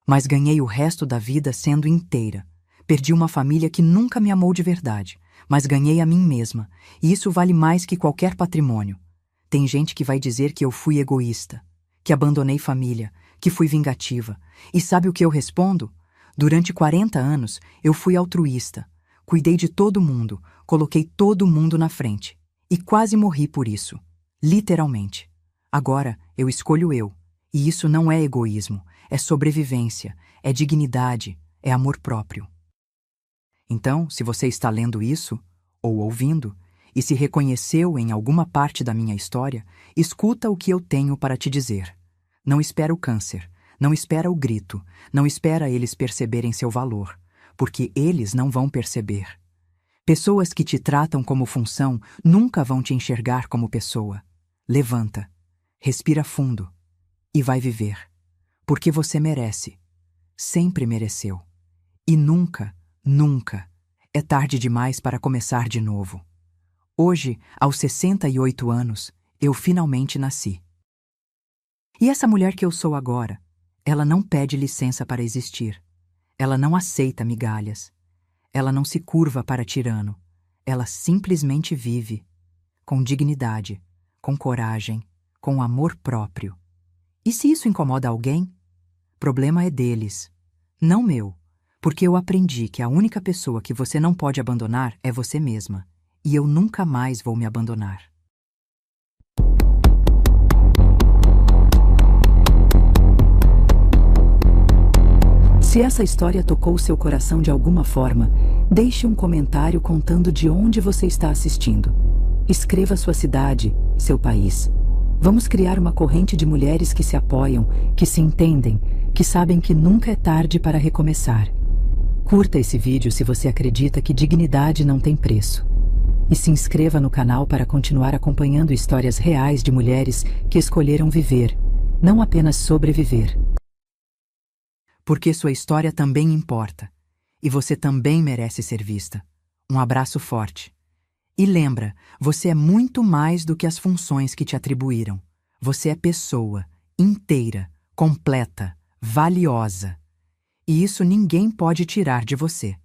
Mas ganhei o resto da vida sendo inteira. Perdi uma família que nunca me amou de verdade, mas ganhei a mim mesma, e isso vale mais que qualquer patrimônio. Tem gente que vai dizer que eu fui egoísta, que abandonei família, que fui vingativa. E sabe o que eu respondo? Durante 40 anos, eu fui altruísta. Cuidei de todo mundo, coloquei todo mundo na frente. E quase morri por isso. Literalmente. Agora, eu escolho eu. E isso não é egoísmo, é sobrevivência, é dignidade, é amor próprio. Então, se você está lendo isso, ou ouvindo, e se reconheceu em alguma parte da minha história, escuta o que eu tenho para te dizer. Não espera o câncer, não espera o grito, não espera eles perceberem seu valor, porque eles não vão perceber. Pessoas que te tratam como função nunca vão te enxergar como pessoa. Levanta, respira fundo e vai viver. Porque você merece. Sempre mereceu. E nunca, nunca é tarde demais para começar de novo. Hoje, aos 68 anos, eu finalmente nasci. E essa mulher que eu sou agora, ela não pede licença para existir. Ela não aceita migalhas. Ela não se curva para tirano. Ela simplesmente vive, com dignidade, com coragem, com amor próprio. E se isso incomoda alguém? Problema é deles, não meu, porque eu aprendi que a única pessoa que você não pode abandonar é você mesma, e eu nunca mais vou me abandonar. Se essa história tocou seu coração de alguma forma, deixe um comentário contando de onde você está assistindo. Escreva sua cidade, seu país. Vamos criar uma corrente de mulheres que se apoiam, que se entendem, que sabem que nunca é tarde para recomeçar. Curta esse vídeo se você acredita que dignidade não tem preço. E se inscreva no canal para continuar acompanhando histórias reais de mulheres que escolheram viver, não apenas sobreviver. Porque sua história também importa. E você também merece ser vista. Um abraço forte. E lembra, você é muito mais do que as funções que te atribuíram. Você é pessoa, inteira, completa, valiosa. E isso ninguém pode tirar de você.